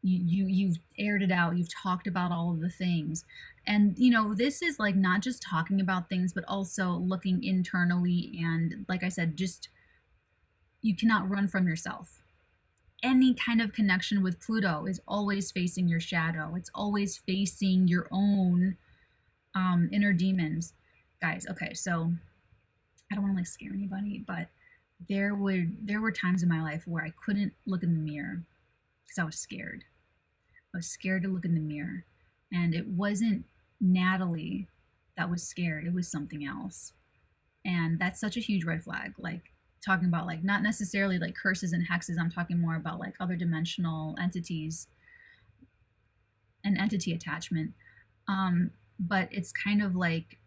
You've aired it out. You've talked about all of the things. And, you know, this is like not just talking about things, but also looking internally. And like I said, just, you cannot run from yourself. Any kind of connection with Pluto is always facing your shadow. It's always facing your own inner demons. Guys, okay, so I don't want to like scare anybody, but there were times in my life where I couldn't look in the mirror because I was scared. I was scared to look in the mirror. And it wasn't Natalie that was scared. It was something else. And that's such a huge red flag. Like, talking about like not necessarily like curses and hexes. I'm talking more about like other dimensional entities and entity attachment. But it's kind of like,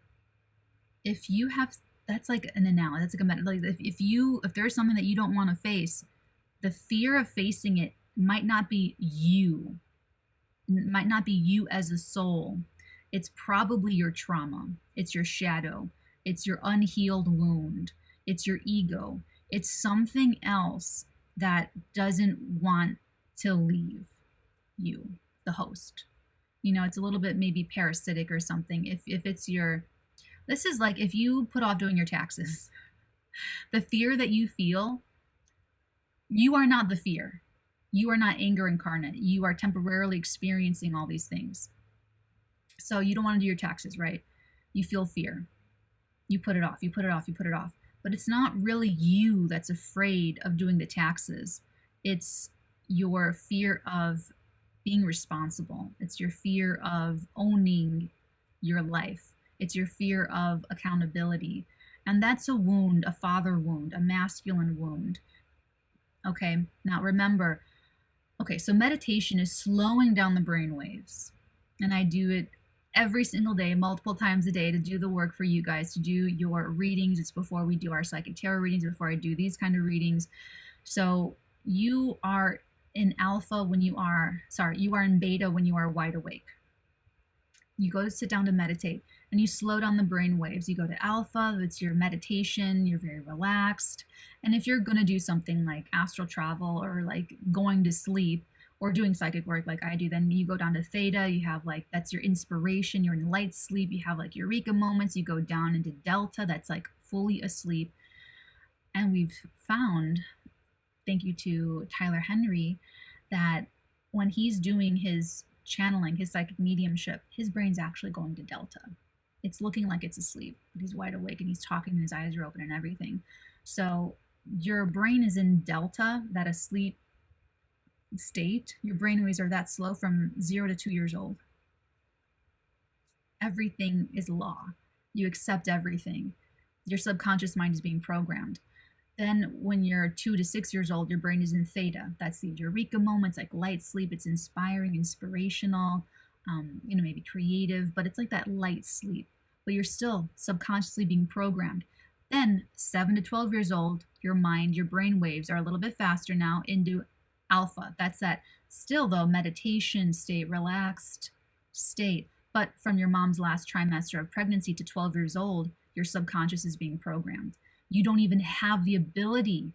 if you have, that's like an analogy. That's like a like if there's something that you don't want to face, the fear of facing it might not be you. It might not be you as a soul. It's probably your trauma. It's your shadow. It's your unhealed wound. It's your ego. It's something else that doesn't want to leave you, the host. You know, it's a little bit maybe parasitic or something. If it's your, this is like if you put off doing your taxes, the fear that you feel, you are not the fear. You are not anger incarnate. You are temporarily experiencing all these things. So you don't want to do your taxes, right? You feel fear. You put it off, you put it off, you put it off. But it's not really you that's afraid of doing the taxes. It's your fear of being responsible. It's your fear of owning your life. It's your fear of accountability. And that's a wound, a father wound, a masculine wound. Okay, now remember, okay, so meditation is slowing down the brain waves. And I do it every single day, multiple times a day, to do the work for you guys, to do your readings. It's before we do our psychic tarot readings, before I do these kind of readings. So you are in alpha when you are in beta when you are wide awake. You go to sit down to meditate and you slow down the brain waves. You go to alpha, it's your meditation, you're very relaxed. And if you're going to do something like astral travel or like going to sleep, or doing psychic work like I do, then you go down to theta, you have like, that's your inspiration, you're in light sleep, you have like eureka moments, you go down into delta, that's like fully asleep. And we've found, thank you to Tyler Henry, that when he's doing his channeling, his psychic mediumship, his brain's actually going to delta. It's looking like it's asleep, but he's wide awake and he's talking and his eyes are open and everything. So your brain is in delta, that asleep state. Your brain waves are that slow from 0 to 2 years old. Everything is law. You accept everything. Your subconscious mind is being programmed. Then when you're 2 to 6 years old, your brain is in theta. That's the eureka moments, like light sleep. It's inspiring, inspirational, maybe creative, but it's like that light sleep. But you're still subconsciously being programmed. Then 7 to 12 years old, your mind, your brain waves are a little bit faster now into alpha. That's that still though meditation state, relaxed state. But from your mom's last trimester of pregnancy to 12 years old, your subconscious is being programmed. You don't even have the ability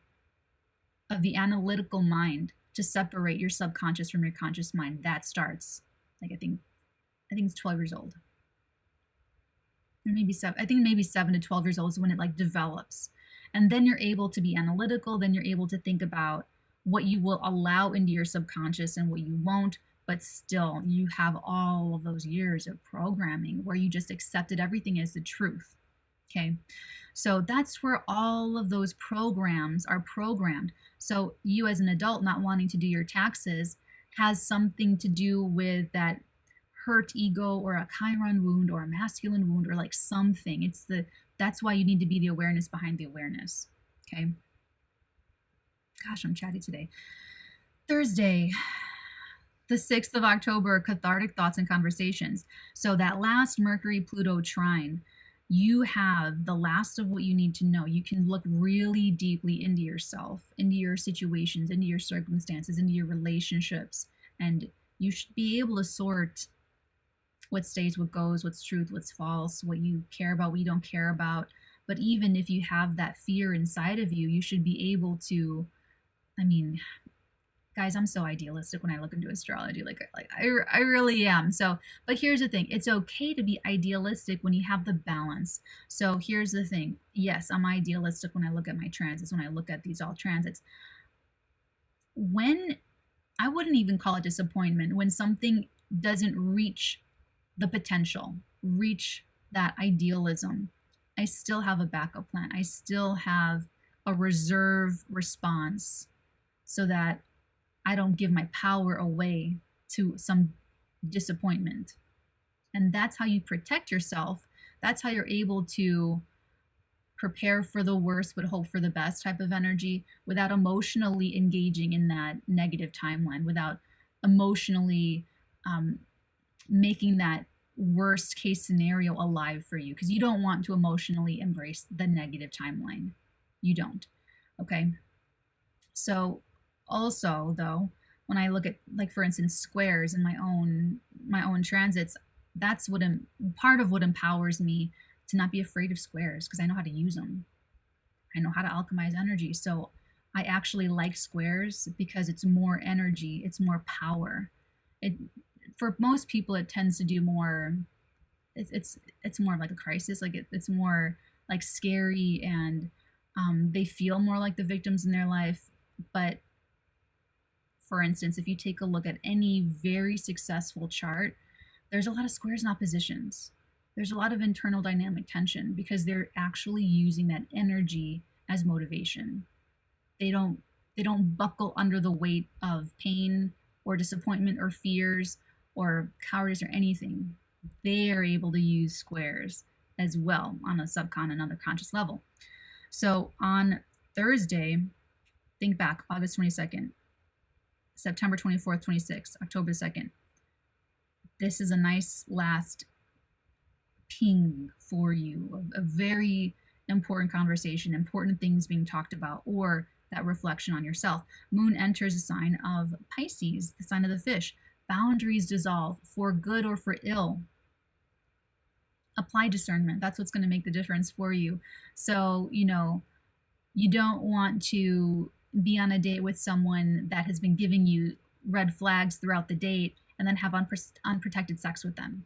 of the analytical mind to separate your subconscious from your conscious mind. That starts, like I think it's 12 years old. Or maybe 7. I think maybe 7 to 12 years old is when it like develops. And then you're able to be analytical. Then you're able to think about what you will allow into your subconscious and what you won't. But still, you have all of those years of programming where you just accepted everything as the truth. Okay, so that's where all of those programs are programmed. So you as an adult not wanting to do your taxes has something to do with that hurt ego or a Chiron wound or a masculine wound or like something. That's why you need to be the awareness behind the awareness. Okay. Gosh, I'm chatty today. Thursday, the 6th of October, cathartic thoughts and conversations. So that last Mercury Pluto trine, you have the last of what you need to know. You can look really deeply into yourself, into your situations, into your circumstances, into your relationships, and you should be able to sort what stays, what goes, what's truth, what's false, what you care about, what you don't care about. But even if you have that fear inside of you, you should be able to, guys, I'm so idealistic when I look into astrology. I really am. So, but here's the thing. It's okay to be idealistic when you have the balance. So here's the thing. Yes, I'm idealistic when I look at my transits, when I look at these all transits. When, I wouldn't even call it disappointment, when something doesn't reach the potential, reach that idealism, I still have a backup plan. I still have a reserve response so that I don't give my power away to some disappointment. And that's how you protect yourself. That's how you're able to prepare for the worst but hope for the best type of energy without emotionally engaging in that negative timeline, without emotionally making that worst case scenario alive for you, because you don't want to emotionally embrace the negative timeline. You don't. Okay. So also though, when I look at, like, for instance, squares in my own transits, that's what part of what empowers me to not be afraid of squares, because I know how to use them. I know how to alchemize energy. So I actually like squares because it's more energy, it's more power. For most people, it tends to do more. It's more like a crisis. Like it's more like scary, and they feel more like the victims in their life. But for instance, if you take a look at any very successful chart, there's a lot of squares and oppositions. There's a lot of internal dynamic tension because they're actually using that energy as motivation. They don't buckle under the weight of pain or disappointment or fears or cowardice or anything. They are able to use squares as well on a subcon and other conscious level. So on Thursday, think back, August 22nd, September 24th, 26th, October 2nd. This is a nice last ping for you, a very important conversation, important things being talked about, or that reflection on yourself. Moon enters a sign of Pisces, the sign of the fish. Boundaries dissolve for good or for ill. Apply discernment. That's what's going to make the difference for you. So, you don't want to be on a date with someone that has been giving you red flags throughout the date and then have unprotected sex with them.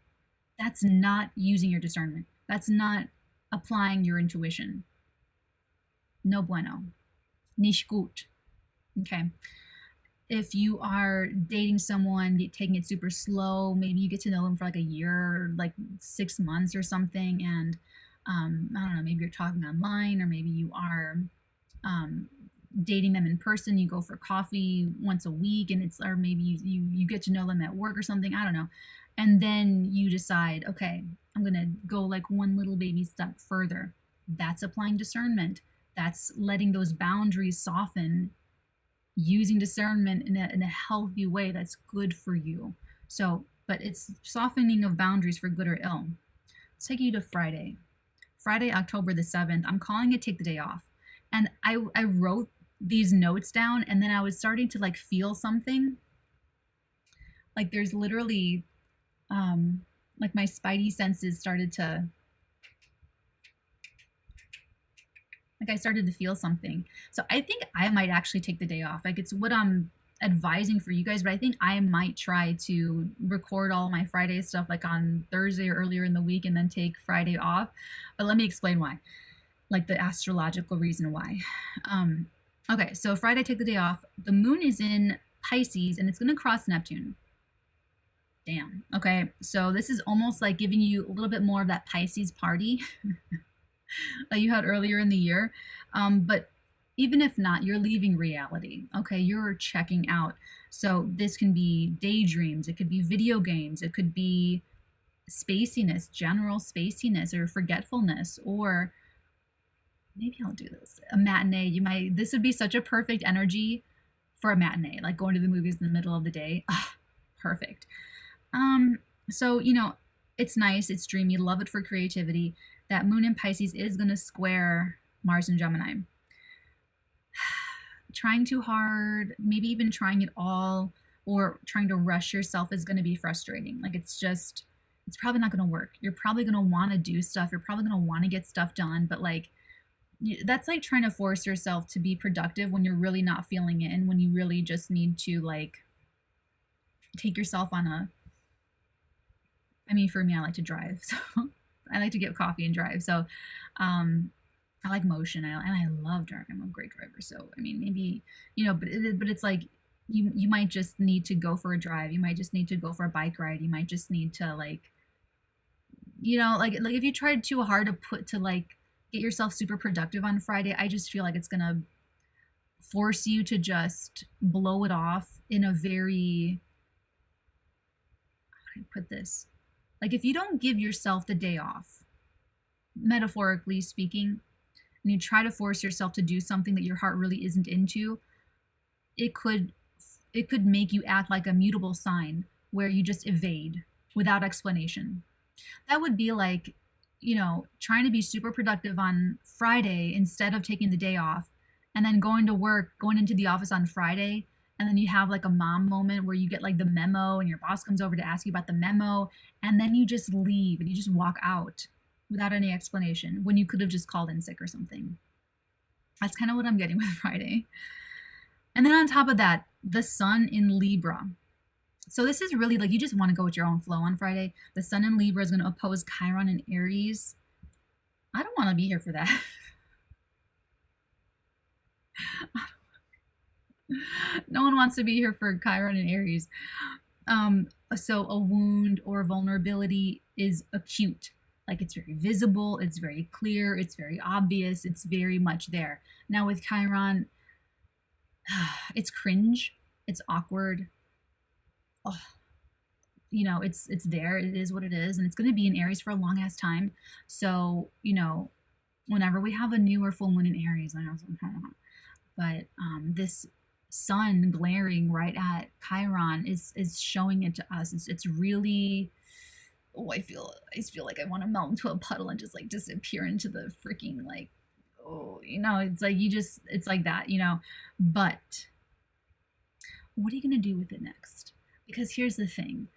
That's not using your discernment. That's not applying your intuition. No bueno. Nicht gut. Okay. If you are dating someone, taking it super slow, maybe you get to know them for like a year, or like 6 months or something, and I don't know, maybe you're talking online, or maybe you are dating them in person. You go for coffee once a week, and or maybe you get to know them at work or something. I don't know, and then you decide, okay, I'm gonna go like one little baby step further. That's applying discernment. That's letting those boundaries soften, using discernment in a healthy way that's good for you. So, but it's softening of boundaries for good or ill. Let's take you to Friday, October the 7th. I'm calling it Take the Day Off. And I wrote these notes down, and then I was starting to like feel something. Like there's literally, like my spidey senses started to, like I started to feel something. So I think I might actually take the day off. Like it's what I'm advising for you guys, but I think I might try to record all my Friday stuff like on Thursday or earlier in the week and then take Friday off. But let me explain why, like the astrological reason why. Okay, so Friday, take the day off. The moon is in Pisces and it's going to cross Neptune. Damn. Okay, so this is almost like giving you a little bit more of that Pisces party that you had earlier in the year. But even if not, you're leaving reality. Okay, you're checking out. So this can be daydreams, it could be video games, it could be spaciness, general spaciness or forgetfulness, or maybe I'll do this, a matinee. This would be such a perfect energy for a matinee, like going to the movies in the middle of the day. Perfect. So, you know, it's nice, it's dreamy, love it for creativity. That moon in Pisces is going to square Mars and Gemini. Trying too hard, maybe even trying it all, or trying to rush yourself is going to be frustrating. Like it's probably not going to work. You're probably going to want to do stuff. You're probably going to want to get stuff done, but like, that's like trying to force yourself to be productive when you're really not feeling it, and when you really just need to like take yourself on a, I mean, for me, I like to drive, so I like to get coffee and drive. So I like motion, and I love driving. I'm a great driver. So I mean, maybe, you know, but it's like you might just need to go for a drive. You might just need to go for a bike ride. You might just need to like, you know, like if you tried too hard to like get yourself super productive on Friday, I just feel like it's gonna force you to just blow it off in a very, how do I put this? Like if you don't give yourself the day off, metaphorically speaking, and you try to force yourself to do something that your heart really isn't into, it could make you act like a mutable sign where you just evade without explanation. That would be like, you know, trying to be super productive on Friday instead of taking the day off, and then going into the office on Friday, and then you have like a mom moment where you get like the memo and your boss comes over to ask you about the memo, and then you just leave and you just walk out without any explanation when you could have just called in sick or something. That's kind of what I'm getting with Friday. And then on top of that, the sun in Libra. So this is really like you just want to go with your own flow on Friday. The sun in Libra is going to oppose Chiron in Aries. I don't want to be here for that. No one wants to be here for Chiron in Aries. So a wound or vulnerability is acute. Like it's very visible, it's very clear, it's very obvious, it's very much there. Now with Chiron, it's cringe, it's awkward. Oh, you know, it's there, it is what it is, and it's going to be in Aries for a long ass time. So, you know, whenever we have a new or full moon in Aries, I don't know, but this sun glaring right at Chiron is showing it to us. It's really, oh, I feel like I want to melt into a puddle and just like disappear into the freaking like, oh, you know, it's like it's like that, you know. But what are you gonna do with it next? Because here's the thing,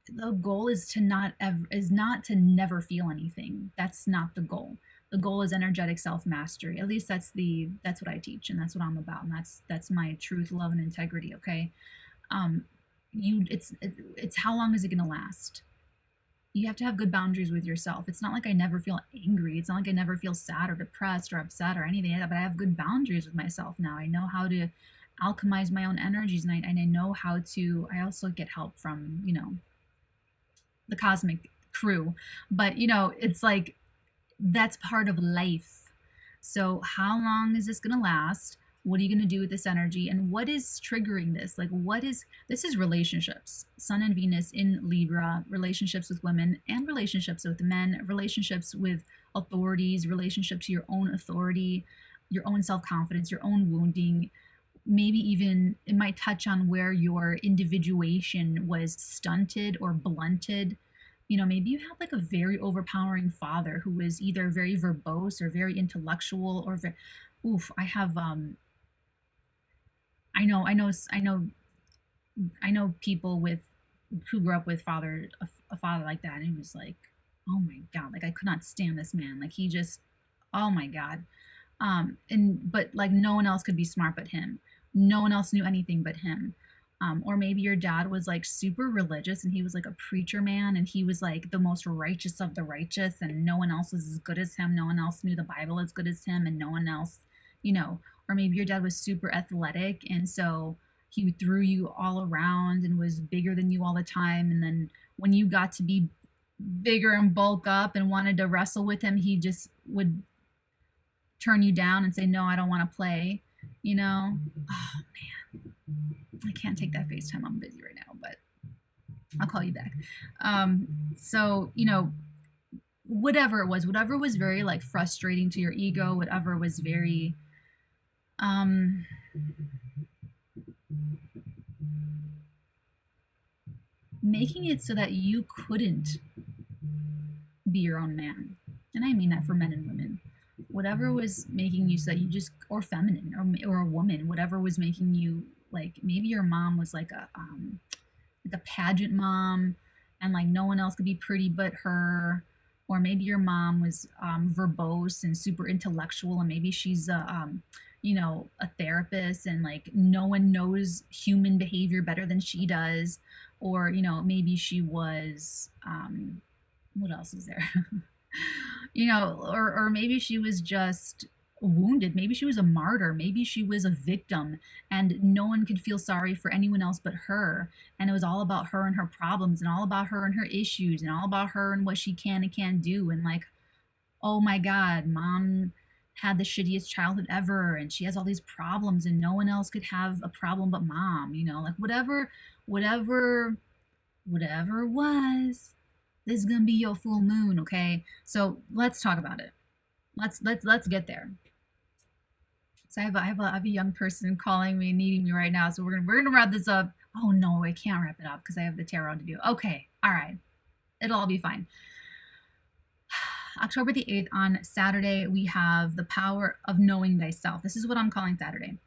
the goal is to not to never feel anything. That's not the goal. The goal is energetic self-mastery. At least that's what I teach, and that's what I'm about, and that's my truth, love, and integrity. Okay. um, it's how long is it going to last? You have to have good boundaries with yourself. It's not like I never feel angry. It's not like I never feel sad or depressed or upset or anything like that, but I have good boundaries with myself now. I know how to alchemize my own energies, and I know how to, I also get help from, the cosmic crew. But, it's like, that's part of life. So how long is this going to last? What are you going to do with this energy? And what is triggering this? Like, this is relationships. Sun and Venus in Libra, relationships with women and relationships with men, relationships with authorities, relationship to your own authority, your own self-confidence, your own wounding. Maybe even it might touch on where your individuation was stunted or blunted. Maybe you have like a very overpowering father who was either very verbose or very intellectual or I have I know people who grew up with a father like that, and he was like, oh my god, like I could not stand this man. Like he just, oh my god. But like no one else could be smart but him. No one else knew anything but him. Or maybe your dad was like super religious and he was like a preacher man and he was like the most righteous of the righteous and no one else was as good as him. No one else knew the Bible as good as him and no one else, or maybe your dad was super athletic and so he threw you all around and was bigger than you all the time. And then when you got to be bigger and bulk up and wanted to wrestle with him, he just would turn you down and say, no, I don't want to play, Oh man, I can't take that FaceTime. I'm busy right now, but I'll call you back. So, whatever it was, whatever was very like frustrating to your ego, whatever was very, making it so that you couldn't be your own man. And I mean that for men and women. Whatever was making you so that you just, or feminine, or a woman, whatever was making you, like maybe your mom was like a pageant mom and like no one else could be pretty but her, or maybe your mom was verbose and super intellectual and maybe she's a therapist and like no one knows human behavior better than she does, or maybe she was what else is there? Or maybe she was just wounded. Maybe she was a martyr. Maybe she was a victim and no one could feel sorry for anyone else but her. And it was all about her and her problems and all about her and her issues and all about her and what she can and can't do. And like, oh my God, mom had the shittiest childhood ever and she has all these problems and no one else could have a problem but mom, like whatever it was. This is gonna be your full moon, okay? So let's talk about it. Let's get there. So I have a young person calling me, needing me right now. So we're gonna wrap this up. Oh no, I can't wrap it up because I have the tarot to do. Okay, all right, it'll all be fine. October the 8th on Saturday, we have the power of knowing thyself. This is what I'm calling Saturday.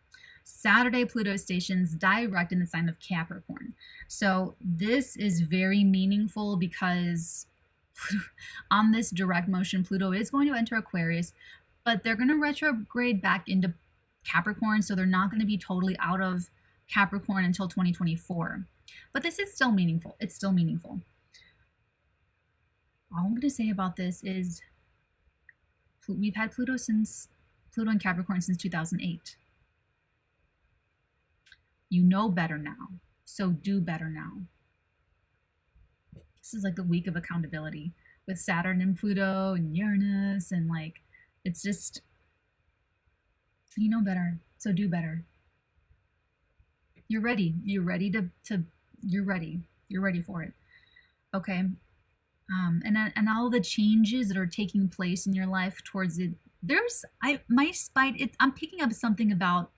Saturday, Pluto stations direct in the sign of Capricorn. So this is very meaningful because on this direct motion, Pluto is going to enter Aquarius, but they're going to retrograde back into Capricorn. So they're not going to be totally out of Capricorn until 2024. But this is still meaningful. It's still meaningful. All I'm going to say about this is we've had Pluto and Capricorn since 2008. You know better now, so do better now. This is like the week of accountability with Saturn and Pluto and Uranus, and like, it's just, you know better, so do better. You're ready. You're ready you're ready for it. Okay. And all the changes that are taking place in your life towards it. I'm picking up something about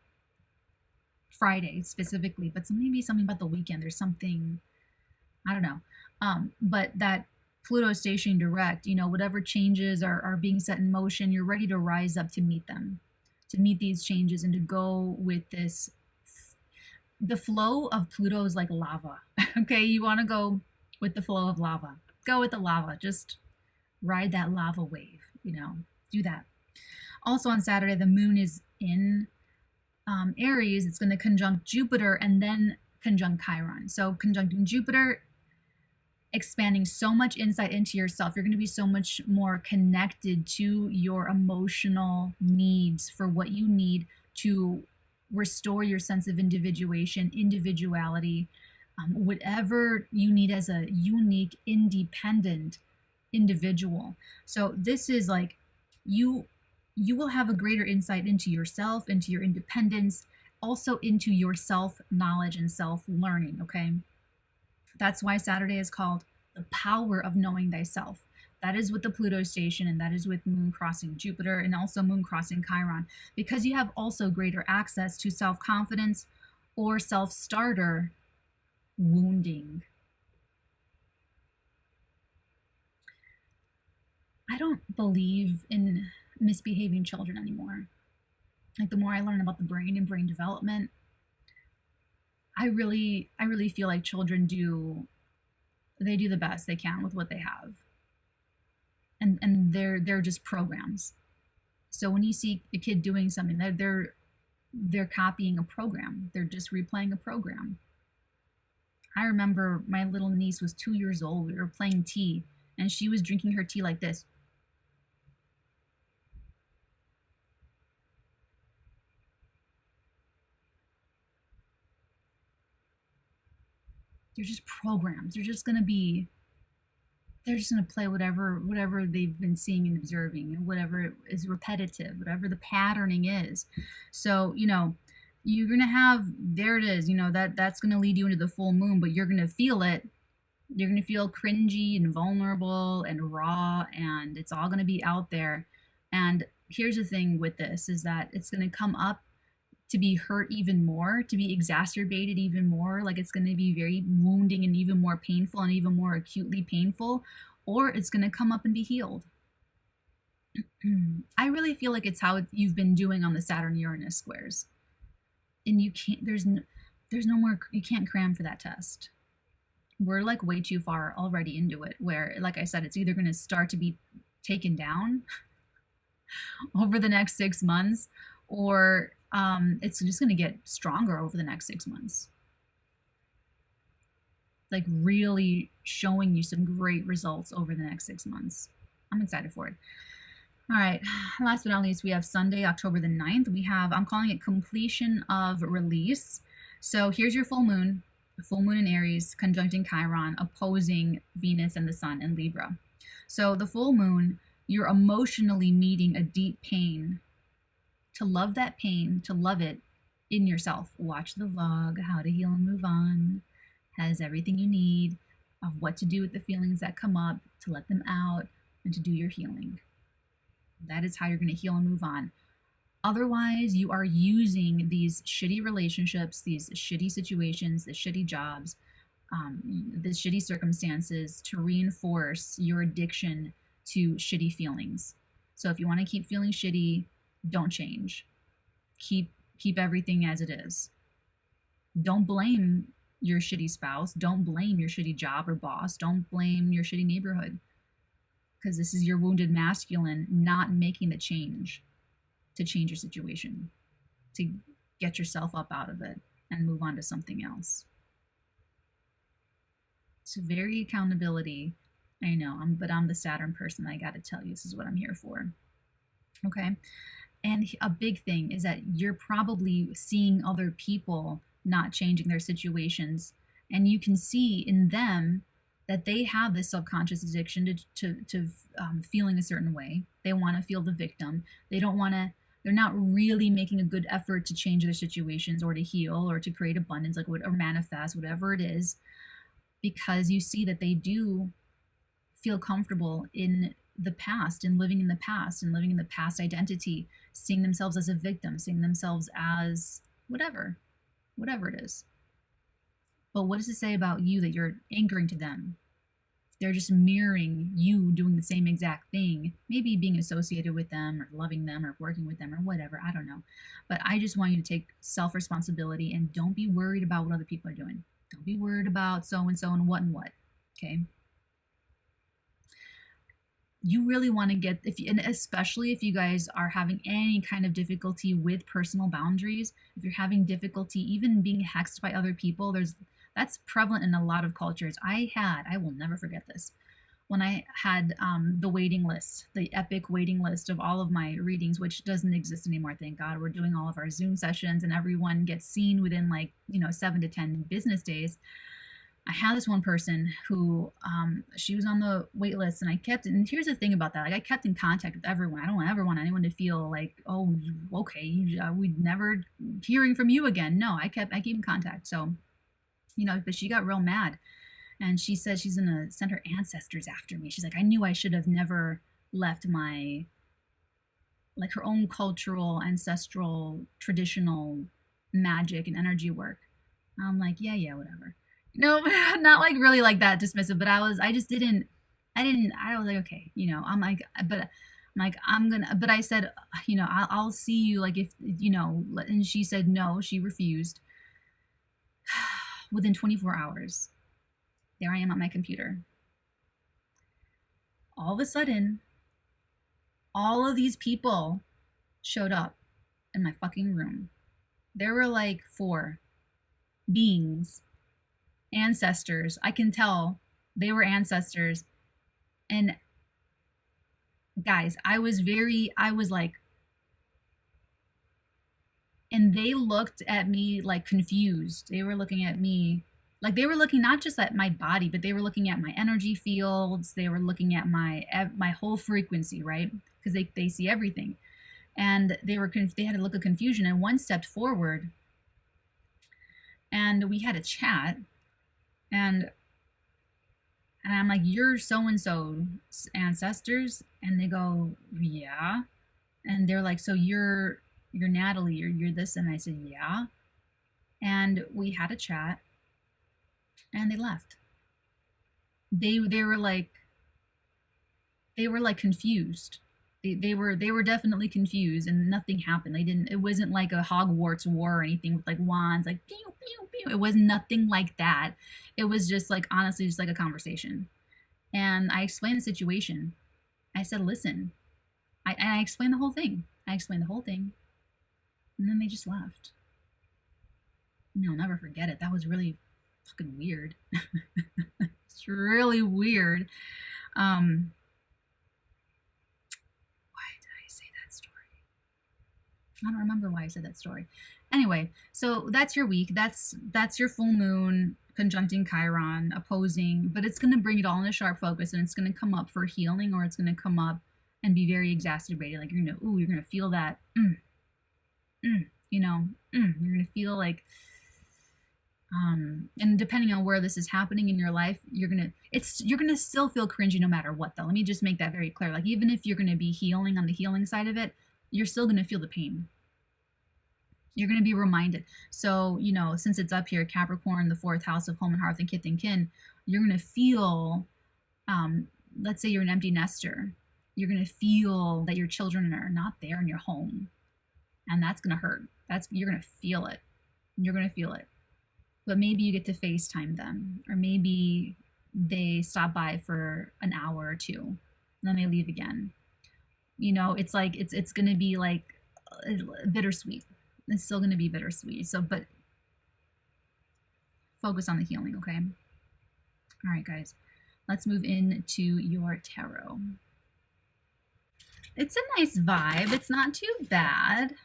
Friday specifically, but maybe something about the weekend. There's something, I don't know. But that Pluto stationing direct, whatever changes are being set in motion, you're ready to rise up to meet them, to meet these changes and to go with this. The flow of Pluto is like lava. Okay, you want to go with the flow of lava. Go with the lava. Just ride that lava wave, do that. Also on Saturday, the moon is in Aries. It's going to conjunct Jupiter and then conjunct Chiron. So conjuncting Jupiter, expanding so much insight into yourself. You're going to be so much more connected to your emotional needs for what you need to restore your sense of individuation, individuality, whatever you need as a unique, independent individual. So this is like you will have a greater insight into yourself, into your independence, also into your self-knowledge and self-learning, okay? That's why Saturday is called the power of knowing thyself. That is with the Pluto station, and that is with moon crossing Jupiter and also moon crossing Chiron, because you have also greater access to self-confidence or self-starter wounding. I don't believe in misbehaving children anymore. Like, the more I learn about the brain and brain development, I really feel like children do the best they can with what they have. And they're just programs. So when you see a kid doing something, they're copying a program. They're just replaying a program. I remember my little niece was 2 years old. We were playing tea, and she was drinking her tea like this. They're just programs. They're just gonna play whatever they've been seeing and observing, and whatever is repetitive, whatever the patterning is. So, you're gonna have, there it is, that's gonna lead you into the full moon, but you're gonna feel it. You're gonna feel cringy and vulnerable and raw, and it's all gonna be out there. And here's the thing with this, is that it's gonna come up to be hurt even more, to be exacerbated even more. Like, it's going to be very wounding and even more painful and even more acutely painful, or it's going to come up and be healed. I really feel like it's how you've been doing on the Saturn Uranus squares, and you can't, there's no more, you can't cram for that test. We're like way too far already into it, where, like I said, it's either going to start to be taken down over the next 6 months, or it's just going to get stronger over the next 6 months. Like, really showing you some great results over the next 6 months. I'm excited for it. All right, last but not least, we have Sunday, October the 9th. I'm calling it completion of release. So here's your full moon in Aries, conjuncting Chiron, opposing Venus and the Sun in Libra. So the full moon, you're emotionally meeting a deep pain. To love that pain, to love it in yourself. Watch the vlog, How to Heal and Move On. Has everything you need of what to do with the feelings that come up, to let them out, and to do your healing. That is how you're going to heal and move on. Otherwise, you are using these shitty relationships, these shitty situations, the shitty jobs, the shitty circumstances to reinforce your addiction to shitty feelings. So if you want to keep feeling shitty, don't change. Keep everything as it is. Don't blame your shitty spouse. Don't blame your shitty job or boss. Don't blame your shitty neighborhood, because this is your wounded masculine not making the change to change your situation, to get yourself up out of it and move on to something else. It's very accountability. I know, but I'm the Saturn person. I got to tell you, this is what I'm here for. Okay. And a big thing is that you're probably seeing other people not changing their situations, and you can see in them that they have this subconscious addiction to feeling a certain way. They want to feel the victim. They're not really making a good effort to change their situations or to heal or to create abundance, or manifest, whatever it is, because you see that they do feel comfortable in the past and living in the past and living in the past identity, seeing themselves as a victim, seeing themselves as whatever it is. But what does it say about you that you're anchoring to them? They're just mirroring you doing the same exact thing, maybe being associated with them or loving them or working with them or whatever, I don't know. But I just want you to take self-responsibility and don't be worried about what other people are doing. Don't be worried about so-and-so and what, okay? you really want to get, and especially if you guys are having any kind of difficulty with personal boundaries, if you're having difficulty even being hexed by other people, that's prevalent in a lot of cultures. I will never forget this, when I had the waiting list, the epic waiting list of all of my readings, which doesn't exist anymore, thank God. We're doing all of our Zoom sessions and everyone gets seen within 7 to 10 business days. I had this one person who, she was on the wait list, and and here's the thing about that, I kept in contact with everyone. I don't ever want anyone to feel like, oh, okay, we'd never hearing from you again. No, I keep in contact. So, but she got real mad. And she said she's gonna send her ancestors after me. She's like, I knew I should have never left my, her own cultural, ancestral, traditional magic and energy work. I'm like, yeah, whatever. No, not really like that dismissive, but I was like, okay, but I said, I'll see you, if, and she said no, she refused. Within 24 hours, there I am at my computer. All of a sudden, all of these people showed up in my fucking room. There were 4 beings, ancestors. I can tell they were ancestors. And guys, I was like, and they looked at me confused. They were looking at me they were looking not just at my body, but they were looking at my energy fields. They were looking at my whole frequency, right? Because they see everything. And they had a look of confusion, and one stepped forward and we had a chat, and I'm like, you're so-and-so's ancestors? And they go, yeah. And they're like, so you're Natalie, you're this? And I said, yeah. And we had a chat, and they left. They were confused. They were definitely confused, and nothing happened. It wasn't like a Hogwarts war or anything with wands, pew, pew, pew. It was nothing like that. It was just honestly, just a conversation. And I explained the situation. I said, listen, I explained the whole thing. And then they just left. I'll never forget it. That was really fucking weird. It's really weird. Why did I say that story? I don't remember why I said that story. Anyway, so that's your week. That's your full moon conjuncting Chiron, opposing, but it's going to bring it all into sharp focus, and it's going to come up for healing, or it's going to come up and be very exacerbated. You're going to feel that. You're going to feel and depending on where this is happening in your life, you're gonna still feel cringy no matter what, though. Let me just make that very clear. Even if you're gonna be healing on the healing side of it, you're still gonna feel the pain. You're gonna be reminded. So, since it's up here, Capricorn, the 4th house of home and hearth and kith and kin, you're gonna feel, let's say you're an empty nester, you're gonna feel that your children are not there in your home, and that's gonna hurt. You're gonna feel it. But maybe you get to FaceTime them, or maybe they stop by for an hour or 2, and then they leave again. It's it's going to be bittersweet. It's still going to be bittersweet. So, but focus on the healing, okay? All right, guys, let's move into your tarot. It's a nice vibe. It's not too bad.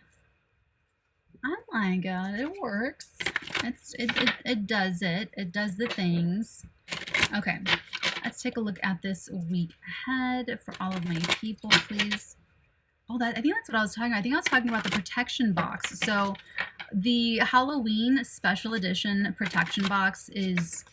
Oh my god, it works. It does it. It does the things. Okay, let's take a look at this week ahead for all of my people, please. Oh, I think that's what I was talking about. I think I was talking about the protection box. So the Halloween special edition protection box is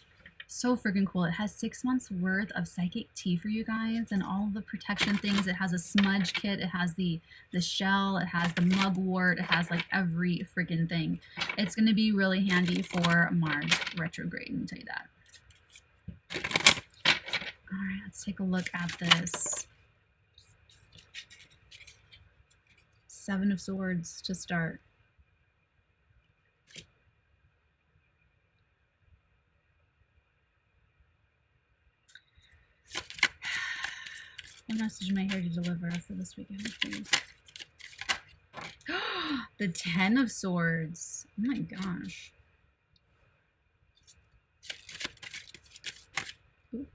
so freaking cool. It has 6 months worth of psychic tea for you guys and all the protection things. It has a smudge kit. It has the shell. It has the mugwort. It has every freaking thing. It's going to be really handy for Mars retrograde, let me tell you that. All right, let's take a look at this. 7 of Swords to start. What message am I here to deliver for this weekend, please? The Ten of Swords. Oh my gosh. Ooh.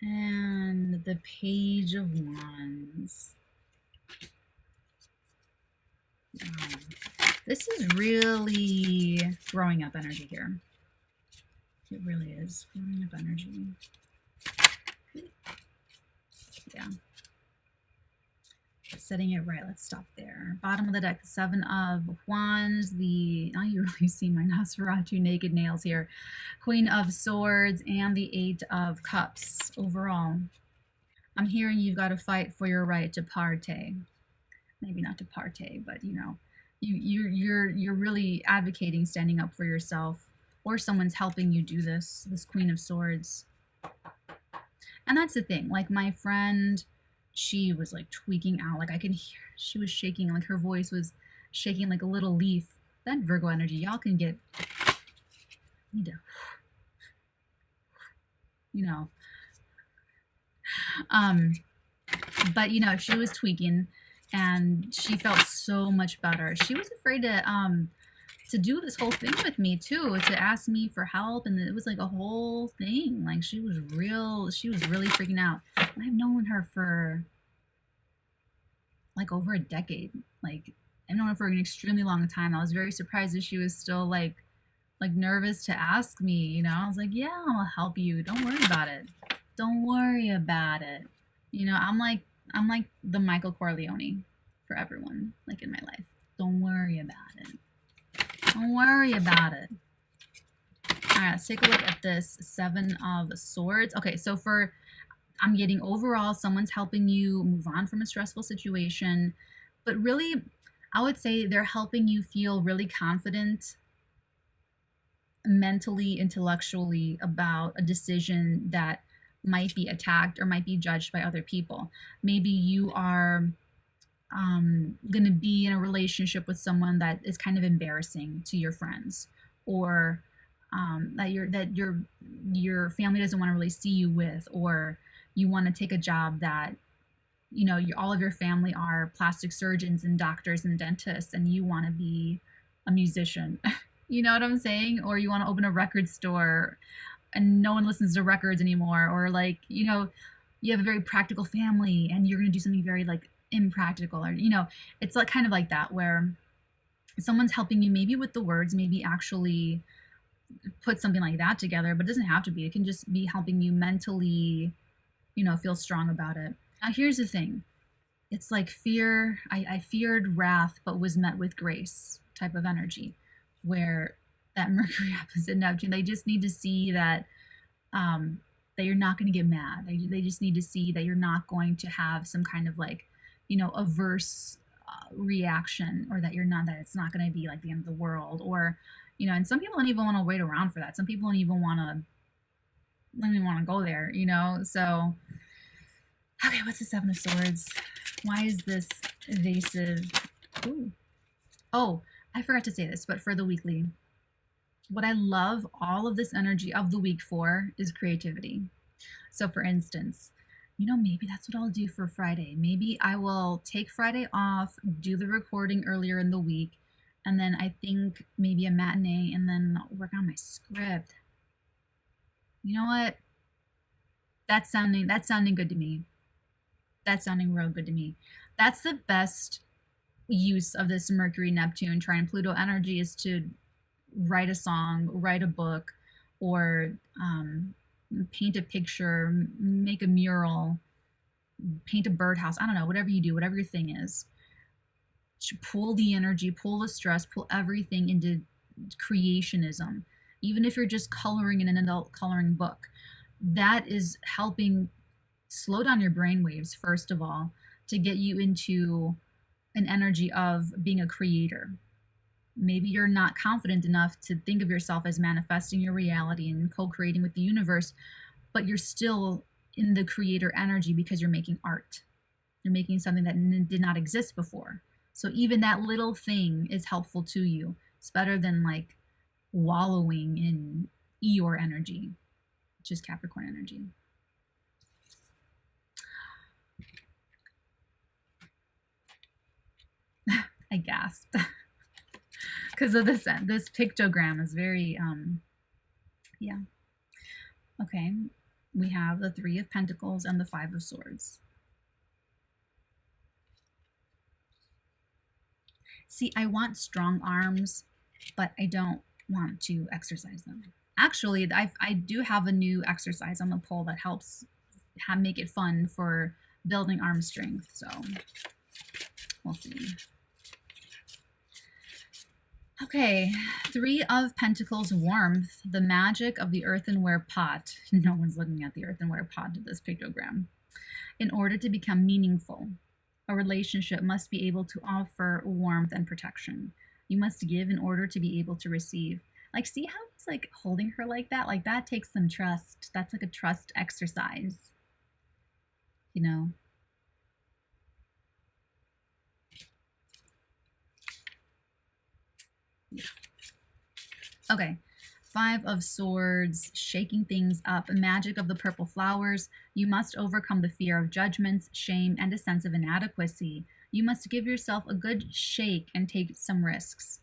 And the Page of Wands. Wow. This is really growing up energy here. It really is growing up energy. Yeah. Setting it right. Let's stop there. Bottom of the deck, the Seven of Wands. Oh, you really see my Nosferatu naked nails here. Queen of Swords and the Eight of Cups. Overall, I'm hearing you've got to fight for your right to partay. Maybe not to partay, but you know, you're really advocating standing up for yourself, or someone's helping you do this. This Queen of Swords. And that's the thing. Like my friend, she was like tweaking out. Like I could hear she was shaking. Like her voice was shaking like a little leaf. That Virgo energy, y'all can get. Need to, you know. But you know, she was tweaking, and she felt so much better. She was afraid to do this whole thing with me too, to ask me for help, and it was like a whole thing. Like she was really freaking out. And I've known her for like over a decade. Like I've known her for an extremely long time. I was very surprised that she was still like nervous to ask me, you know. I was like, yeah, I'll help you. Don't worry about it. Don't worry about it. You know, I'm like the Michael Corleone for everyone, like in my life. Don't worry about it. Don't worry about it. All right, let's take a look at this Seven of Swords. Okay, so I'm getting overall, someone's helping you move on from a stressful situation, but really, I would say they're helping you feel really confident mentally, intellectually about a decision that might be attacked or might be judged by other people. Maybe you are going to be in a relationship with someone that is kind of embarrassing to your friends, or that your family doesn't want to really see you with, or you want to take a job that, you know, all of your family are plastic surgeons and doctors and dentists, and you want to be a musician. You know what I'm saying? Or you want to open a record store and no one listens to records anymore, or like, you know, you have a very practical family and you're going to do something very like impractical, or, you know, it's like kind of like that, where someone's helping you maybe with the words, maybe actually put something like that together, but it doesn't have to be. It can just be helping you mentally, you know, feel strong about it. Now, here's the thing. It's like fear. I feared wrath, but was met with grace type of energy, where that Mercury opposite Neptune, they just need to see that that you're not going to get mad. They just need to see that you're not going to have some kind of like, you know, averse reaction, or that it's not going to be like the end of the world, or, you know, and some people don't even want to wait around for that. Some people don't even want to go there, you know. So, okay, what's the Seven of Swords? Why is this evasive? Ooh. Oh, I forgot to say this, but for the weekly, what I love all of this energy of the week for is creativity. So for instance, you know, maybe that's what I'll do for Friday. Maybe I will take Friday off, do the recording earlier in the week, and then I think maybe a matinee, and then work on my script. You know what? That's sounding good to me. That's sounding real good to me. That's the best use of this Mercury, Neptune, Trine, Pluto energy, is to write a song, write a book, or paint a picture, make a mural, paint a birdhouse. I don't know, whatever you do, whatever your thing is. Pull the energy, pull the stress, pull everything into creationism. Even if you're just coloring in an adult coloring book, that is helping slow down your brain waves, first of all, to get you into an energy of being a creator. Maybe you're not confident enough to think of yourself as manifesting your reality and co-creating with the universe, but you're still in the creator energy because you're making art. You're making something that did not exist before. So even that little thing is helpful to you. It's better than like wallowing in Eeyore energy, which is Capricorn energy. I gasped because of this pictogram is very, yeah. Okay, we have the Three of Pentacles and the Five of Swords. See, I want strong arms, but I don't want to exercise them. Actually, I do have a new exercise on the poll that helps make it fun for building arm strength. So we'll see. Okay, Three of Pentacles, warmth, the magic of the earthenware pot. No one's looking at the earthenware pot of this pictogram. In order to become meaningful, a relationship must be able to offer warmth and protection. You must give in order to be able to receive. Like, see how he's like holding her like that? Like, that takes some trust. That's like a trust exercise, you know? Yeah. Okay. Five of Swords, shaking things up, magic of the purple flowers. You must overcome the fear of judgments, shame, and a sense of inadequacy. You must give yourself a good shake and take some risks.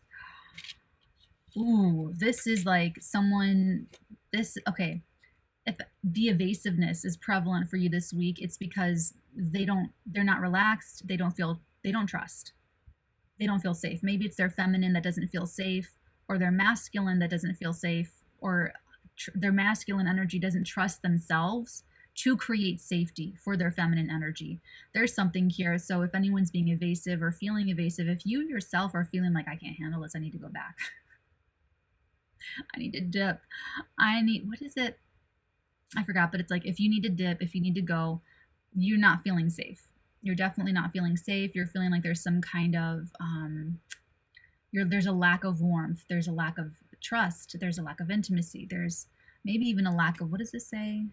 Ooh, this is like someone, okay. If the evasiveness is prevalent for you this week, it's because they're not relaxed. They don't trust. They don't feel safe. Maybe it's their feminine that doesn't feel safe, or their masculine that doesn't feel safe, or their masculine energy doesn't trust themselves to create safety for their feminine energy. There's something here. So if anyone's being evasive or feeling evasive, if you yourself are feeling like, I can't handle this, I need to go back. I need to dip. What is it? I forgot, but it's like, if you need to dip, if you need to go, you're not feeling safe. You're definitely not feeling safe. You're feeling like there's some kind of, there's a lack of warmth. There's a lack of trust. There's a lack of intimacy. There's maybe even a lack of, what does this say?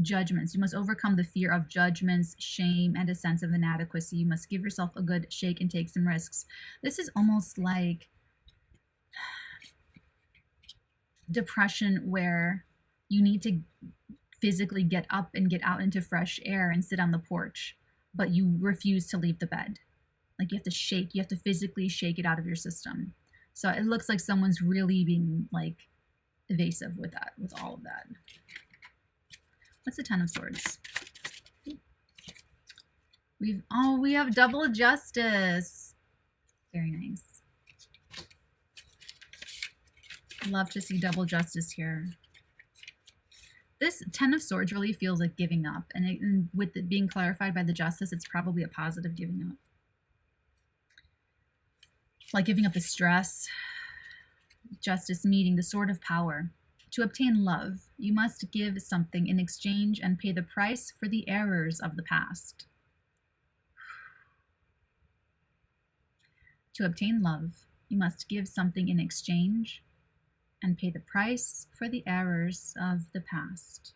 Judgments. You must overcome the fear of judgments, shame, and a sense of inadequacy. You must give yourself a good shake and take some risks. This is almost like depression, where you need to physically get up and get out into fresh air and sit on the porch, but you refuse to leave the bed. Like, you have to shake, you have to physically shake it out of your system. So it looks like someone's really being like evasive with that, with all of that. What's the Ten of Swords? We have double justice. Very nice. Love to see double justice here. This Ten of Swords really feels like giving up, and with it being clarified by the Justice, it's probably a positive giving up. Like giving up the stress. Justice meeting the Sword of Power. To obtain love, you must give something in exchange and pay the price for the errors of the past. To obtain love, you must give something in exchange and pay the price for the errors of the past.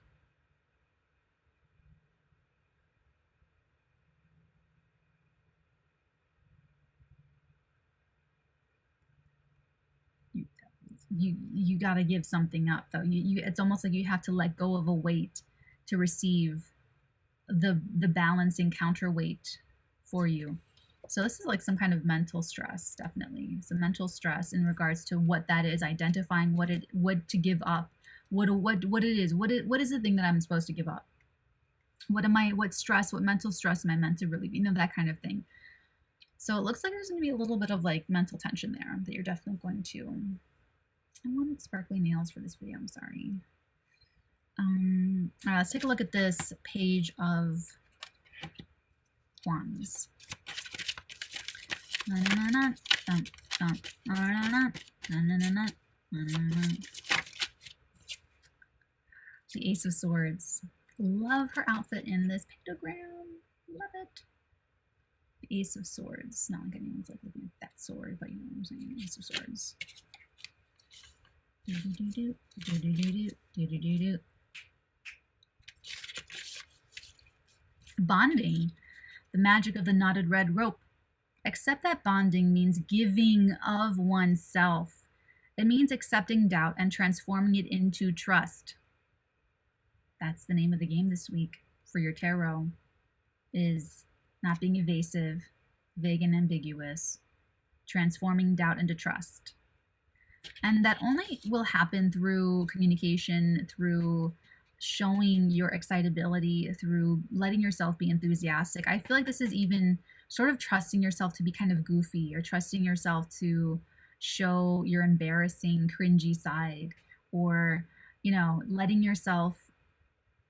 You got to give something up, though. It's almost like you have to let go of a weight to receive the balancing counterweight for you. So this is like some kind of mental stress, definitely. Some mental stress in regards to what that is, identifying what to give up, what it is, what is the thing that I'm supposed to give up? What mental stress am I meant to really be? That kind of thing. So it looks like there's going to be a little bit of like mental tension there that you're definitely going to. I wanted sparkly nails for this video, I'm sorry. All right, let's take a look at this Page of Wands. The Ace of Swords. Love her outfit in this pictogram. Love it. The Ace of Swords. Not like anyone's like looking at that sword, but you know what I'm saying. Ace of Swords. Bonding. The magic of the knotted red rope. Accept that bonding means giving of oneself. It means accepting doubt and transforming it into trust. That's the name of the game this week for your tarot, is not being evasive, vague and ambiguous, transforming doubt into trust. And that only will happen through communication, through showing your excitability, through letting yourself be enthusiastic. I feel like this is even sort of trusting yourself to be kind of goofy, or trusting yourself to show your embarrassing, cringy side, or, you know, letting yourself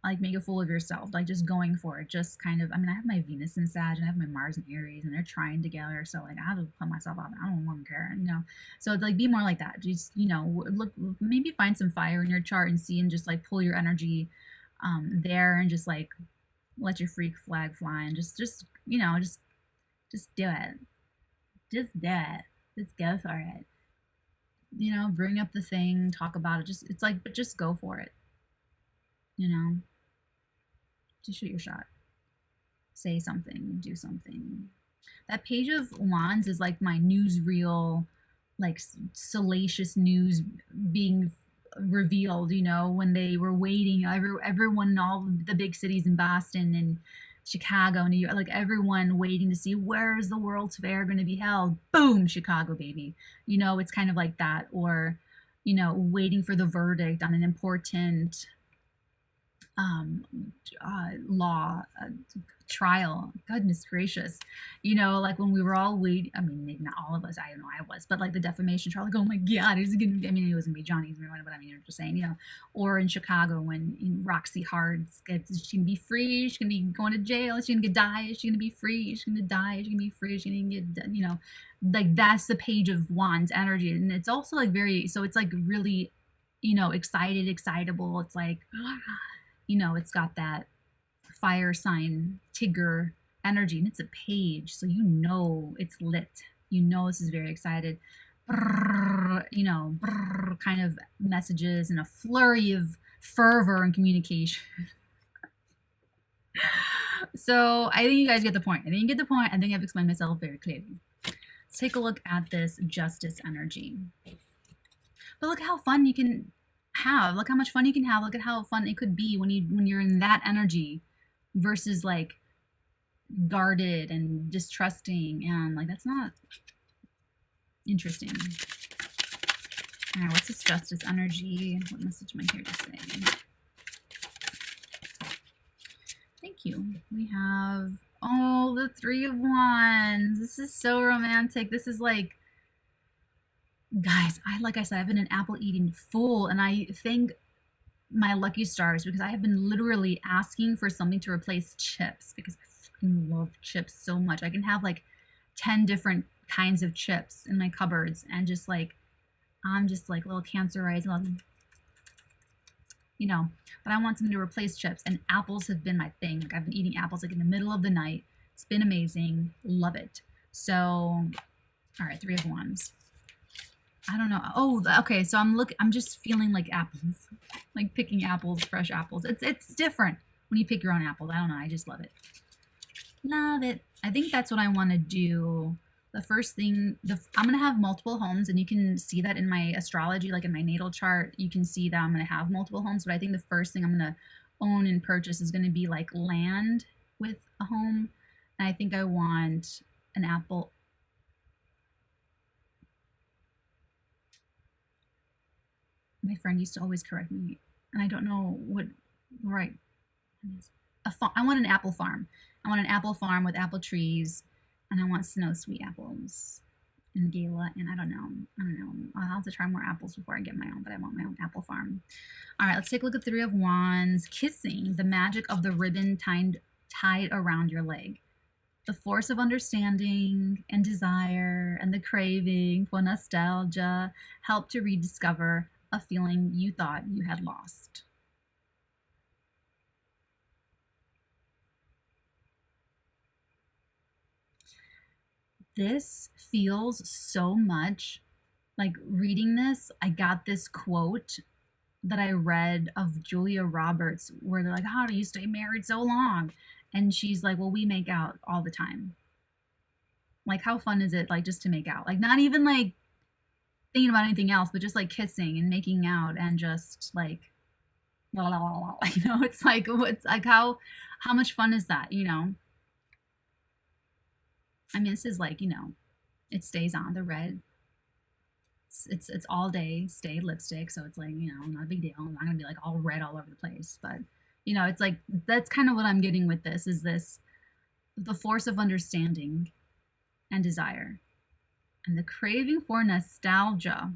like make a fool of yourself, like just going for it, just kind of, I mean, I have my Venus in Sag and I have my Mars in Aries, and they're trying together, so like I have to put myself out there. I don't want to care, you know. So like be more like that. Just, you know, look, maybe find some fire in your chart and see, and just like pull your energy there, and just like let your freak flag fly, and just you know, just do it. Just do it. Just go for it. You know, bring up the thing, talk about it. Just, it's like, but just go for it. You know, just shoot your shot. Say something, do something. That Page of Wands is like my newsreel, like salacious news being revealed, you know, when they were waiting, everyone in all the big cities in Boston and Chicago, New York, like everyone waiting to see, where is the World's Fair going to be held? Boom, Chicago, baby. You know, it's kind of like that. Or, you know, waiting for the verdict on an important law trial. Goodness gracious, you know, like when we were all waiting, I mean, maybe not all of us, I don't know, I was, but like the defamation trial, like, oh my god, is it gonna be, I mean, it was gonna be Johnny's, but I mean, I'm just saying, you know. Or in Chicago when Roxy Hard's gets, she can be free, she can be going to jail, she can die, she's gonna be free, she's gonna die, she's gonna be free, she's gonna get, you know, like that's the Page of Wands energy. And it's also like very, so it's like really, you know, excited, excitable. It's like, you know, it's got that fire sign Tigger energy, and it's a page, so you know it's lit. You know this is very excited. Brrr, you know, brrr, kind of messages and a flurry of fervor and communication. So I think you guys get the point. I think you get the point. I think I've explained myself very clearly. Let's take a look at this Justice energy. But look how fun you can have. Look how much fun you can have. Look at how fun it could be when you're in that energy versus like guarded and distrusting, and like that's not interesting. All right, what's this Justice energy? What message am I here to say? Thank you. We have, oh, the Three of Wands. This is so romantic. This is like, guys, like I said, I've been an apple eating fool, and I thank my lucky stars because I have been literally asking for something to replace chips, because I fucking love chips so much. I can have like 10 different kinds of chips in my cupboards, and just like, I'm just like little cancer-eyes, you know, but I want something to replace chips, and apples have been my thing. Like I've been eating apples like in the middle of the night. It's been amazing. Love it. So, all right, Three of Wands. I don't know. Oh, okay. So I'm just feeling like apples, like picking apples, fresh apples. It's different when you pick your own apples. I don't know. I just love it. Love it. I think that's what I want to do. The first thing, I'm going to have multiple homes, and you can see that in my astrology, like in my natal chart, you can see that I'm going to have multiple homes. But I think the first thing I'm going to own and purchase is going to be like land with a home. And I think I want an apple. My friend used to always correct me, and I don't know what right is. I want an apple farm. I want an apple farm with apple trees, and I want snow sweet apples and 𝚘𝚘, and I don't know. I'll have to try more apples before I get my own, but I want my own apple farm. All right, let's take a look at Three of Wands. Kissing, the magic of the ribbon tied around your leg. The force of understanding and desire and the craving for nostalgia help to rediscover a feeling you thought you had lost. This feels so much like, reading this, I got this quote that I read of Julia Roberts where they're like, how do you stay married so long? And she's like, well, we make out all the time. Like, how fun is it, like, just to make out? Like, not even like thinking about anything else, but just like kissing and making out and just like, la, la, la, la, you know, it's like, what's like, how much fun is that, you know? I mean, this is like, you know, it stays on the red. It's all day stay lipstick, so it's like, you know, not a big deal. I'm not gonna be like all red all over the place, but you know, it's like that's kind of what I'm getting with this, is this the force of understanding and desire and the craving for nostalgia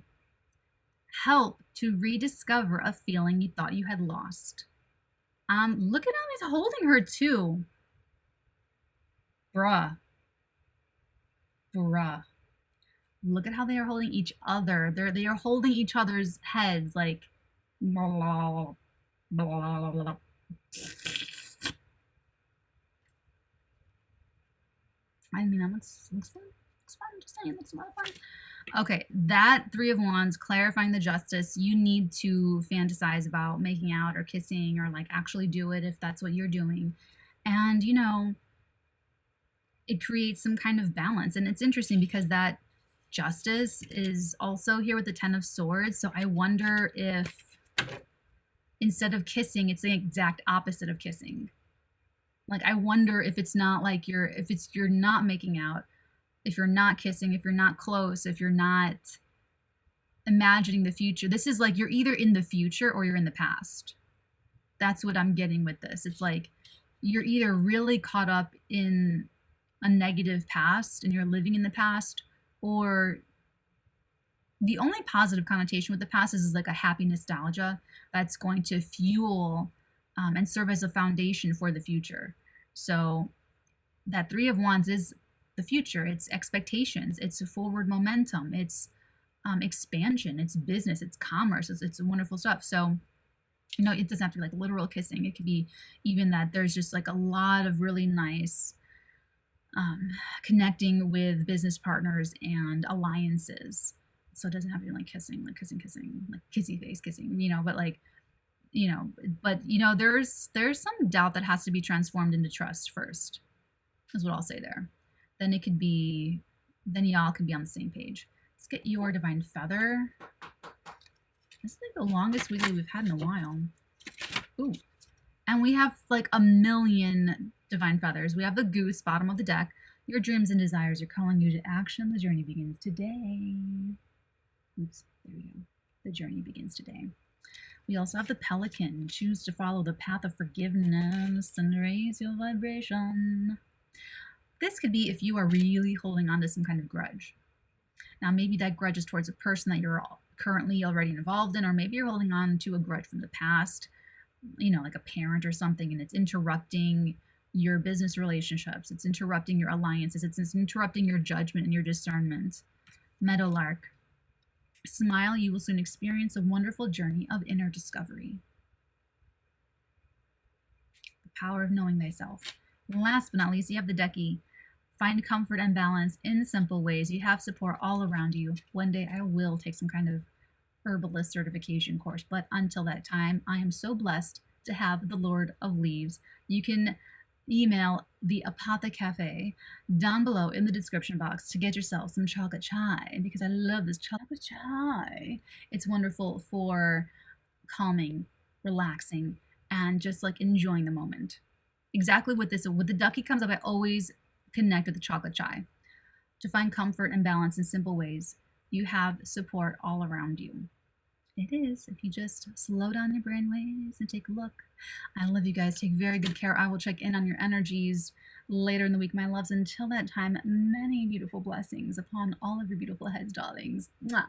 help to rediscover a feeling you thought you had lost. Look at how he's holding her too. Bruh. Look at how they are holding each other. They are holding each other's heads like blah, blah, blah, blah. I mean, that looks fun. Looks fun. Just saying, looks a lot of fun. Okay, that Three of Wands, clarifying the justice. You need to fantasize about making out or kissing, or like actually do it if that's what you're doing. And, you know, it creates some kind of balance. And it's interesting because that justice is also here with the Ten of Swords. So I wonder if instead of kissing, it's the exact opposite of kissing. Like, I wonder if it's not like you're not making out, if you're not kissing, if you're not close, if you're not imagining the future. This is like you're either in the future or you're in the past. That's what I'm getting with this. It's like you're either really caught up in a negative past and you're living in the past, or the only positive connotation with the past is like a happy nostalgia that's going to fuel and serve as a foundation for the future. So that Three of Wands is the future. It's expectations. It's forward momentum. It's expansion. It's business. It's commerce. It's wonderful stuff. So, you know, it doesn't have to be like literal kissing. It could be even that there's just like a lot of really nice connecting with business partners and alliances. So it doesn't have to be like kissing, like kissy face kissing, you know, but like, you know, there's some doubt that has to be transformed into trust first, is what I'll say there. Then it could be, then y'all could be on the same page. Let's get your divine feather. This is like the longest weekly we've had in a while. Ooh. And we have like a million divine feathers. We have the goose, bottom of the deck. Your dreams and desires are calling you to action. The journey begins today. Oops, there we go. The journey begins today. We also have the pelican. Choose to follow the path of forgiveness and raise your vibration. This could be if you are really holding on to some kind of grudge. Now, maybe that grudge is towards a person that you're currently already involved in, or maybe you're holding on to a grudge from the past, you know, like a parent or something, and it's interrupting your business relationships. It's interrupting your alliances. It's interrupting your judgment and your discernment. Meadowlark. Smile, you will soon experience a wonderful journey of inner discovery. The power of knowing thyself. Last but not least, you have the Decky. Find comfort and balance in simple ways. You have support all around you. One day I will take some kind of herbalist certification course, but until that time, I am so blessed to have the Lord of Leaves. You can email the Apothecafe down below in the description box to get yourself some chocolate chai, because I love this chocolate chai. It's wonderful for calming, relaxing, and just like enjoying the moment. Exactly with this, with the ducky comes up, I always connect with the chocolate chai. To find comfort and balance in simple ways, you have support all around you. It is, if you just slow down your brainwaves and take a look. I love you guys. Take very good care. I will check in on your energies later in the week, my loves. Until that time, many beautiful blessings upon all of your beautiful heads, darlings. Mwah.